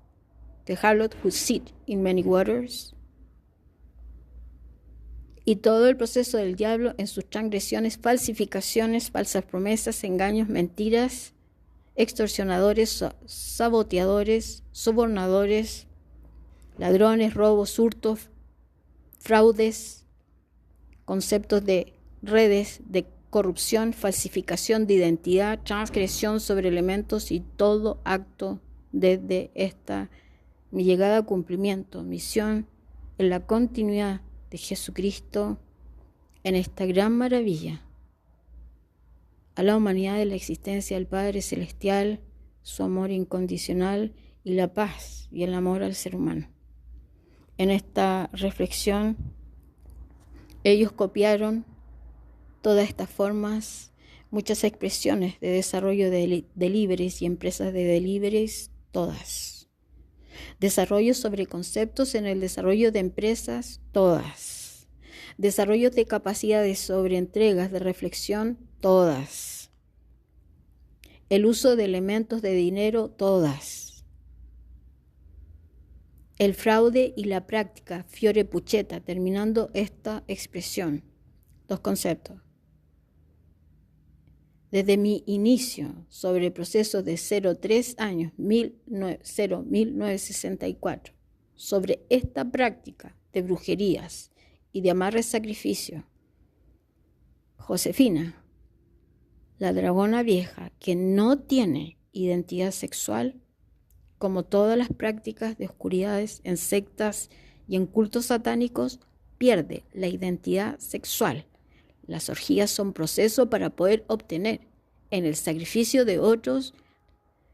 the harlot who sit in many waters, y todo el proceso del diablo en sus transgresiones, falsificaciones, falsas promesas, engaños, mentiras, extorsionadores, saboteadores, sobornadores, ladrones, robos, hurtos, fraudes, conceptos de redes de corrupción, falsificación de identidad, transgresión sobre elementos y todo acto desde mi llegada a cumplimiento, misión en la continuidad de Jesucristo en esta gran maravilla a la humanidad de la existencia del Padre Celestial, su amor incondicional y la paz y el amor al ser humano. En esta reflexión, ellos copiaron todas estas formas, muchas expresiones de desarrollo de deliveries y empresas de deliveries, todas. Desarrollos sobre conceptos en el desarrollo de empresas, todas. Desarrollos de capacidades sobre entregas de reflexión, todas. El uso de elementos de dinero, todas. El fraude y la práctica, fiore pucheta, terminando esta expresión. Dos conceptos. Desde mi inicio sobre procesos de 03 años, 1964, sobre esta práctica de brujerías y de amarres sacrificio, Josefina, la dragona vieja que no tiene identidad sexual, como todas las prácticas de oscuridades en sectas y en cultos satánicos, pierde la identidad sexual. Las orgías son proceso para poder obtener en el sacrificio de otros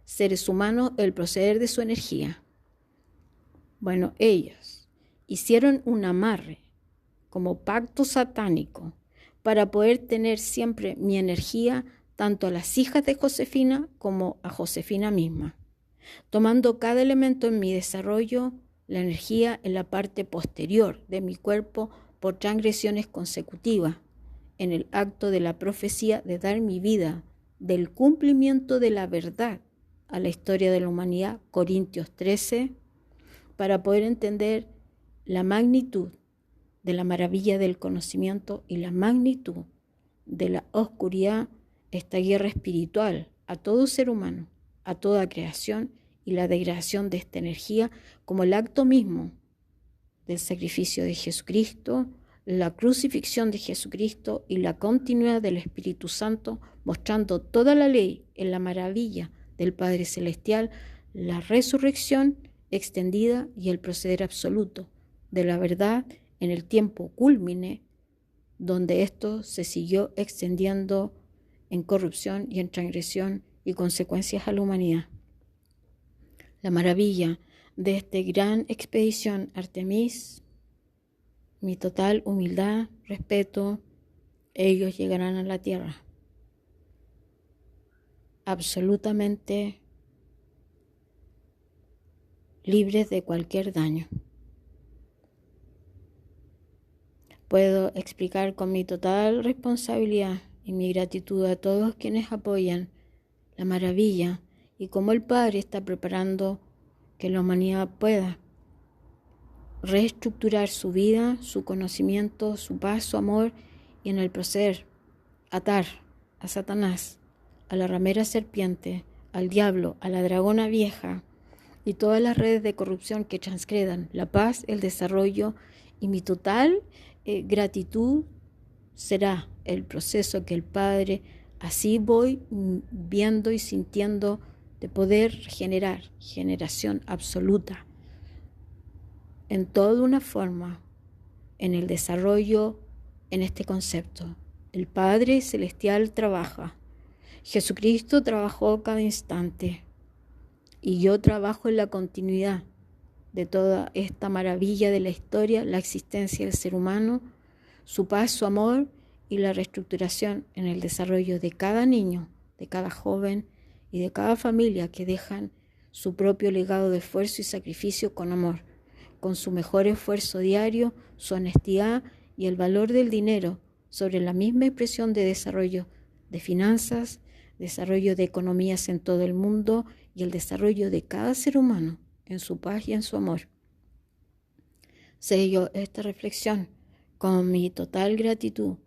seres humanos el proceder de su energía. Bueno, ellos hicieron un amarre como pacto satánico para poder tener siempre mi energía tanto a las hijas de Josefina como a Josefina misma, tomando cada elemento en mi desarrollo, la energía en la parte posterior de mi cuerpo por transgresiones consecutivas, en el acto de la profecía de dar mi vida del cumplimiento de la verdad a la historia de la humanidad, Corintios 13, para poder entender la magnitud de la maravilla del conocimiento y la magnitud de la oscuridad, esta guerra espiritual a todo ser humano, a toda creación y la degradación de esta energía como el acto mismo del sacrificio de Jesucristo, la crucifixión de Jesucristo y la continuidad del Espíritu Santo, mostrando toda la ley en la maravilla del Padre Celestial, la resurrección extendida y el proceder absoluto de la verdad en el tiempo cúlmine, donde esto se siguió extendiendo en corrupción y en transgresión y consecuencias a la humanidad. La maravilla de esta gran expedición Artemis, mi total humildad, respeto, ellos llegarán a la tierra absolutamente libres de cualquier daño. Puedo explicar con mi total responsabilidad y mi gratitud a todos quienes apoyan la maravilla y cómo el Padre está preparando que la humanidad pueda reestructurar su vida, su conocimiento, su paz, su amor y en el proceder atar a Satanás, a la ramera serpiente, al diablo, a la dragona vieja y todas las redes de corrupción que transgredan la paz, el desarrollo, y mi total gratitud será el proceso que el Padre, así voy viendo y sintiendo, de poder generar generación absoluta en toda una forma, en el desarrollo, en este concepto. El Padre Celestial trabaja. Jesucristo trabajó cada instante y yo trabajo en la continuidad de toda esta maravilla de la historia, la existencia del ser humano, su paz, su amor y la reestructuración en el desarrollo de cada niño, de cada joven y de cada familia que dejan su propio legado de esfuerzo y sacrificio con amor, con su mejor esfuerzo diario, su honestidad y el valor del dinero sobre la misma expresión de desarrollo de finanzas, desarrollo de economías en todo el mundo y el desarrollo de cada ser humano en su paz y en su amor. Sello esta reflexión con mi total gratitud,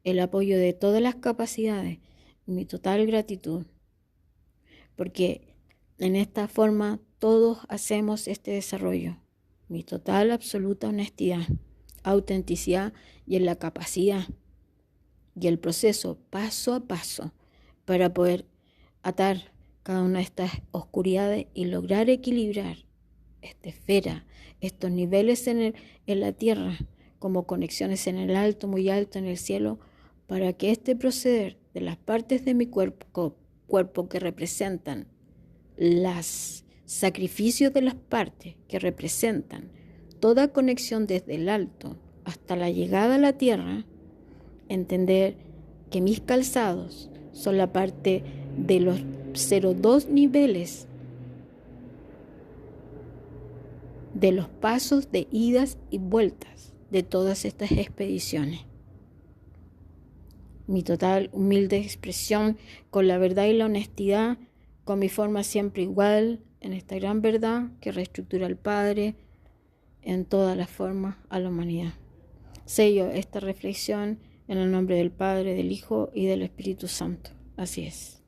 el apoyo de todas las capacidades, mi total gratitud, porque en esta forma todos hacemos este desarrollo, mi total absoluta honestidad, autenticidad y en la capacidad y el proceso paso a paso para poder atar cada una de estas oscuridades y lograr equilibrar esta esfera, estos niveles en la tierra, como conexiones en el alto, muy alto en el cielo, para que este proceder de las partes de mi cuerpo que representan los sacrificios de las partes, que representan toda conexión desde el alto hasta la llegada a la tierra, entender que mis calzados son la parte de los 0,2 niveles de los pasos de idas y vueltas de todas estas expediciones. Mi total humilde expresión con la verdad y la honestidad, con mi forma siempre igual, en esta gran verdad que reestructura al Padre en todas las formas a la humanidad. Sello esta reflexión en el nombre del Padre, del Hijo y del Espíritu Santo. Así es.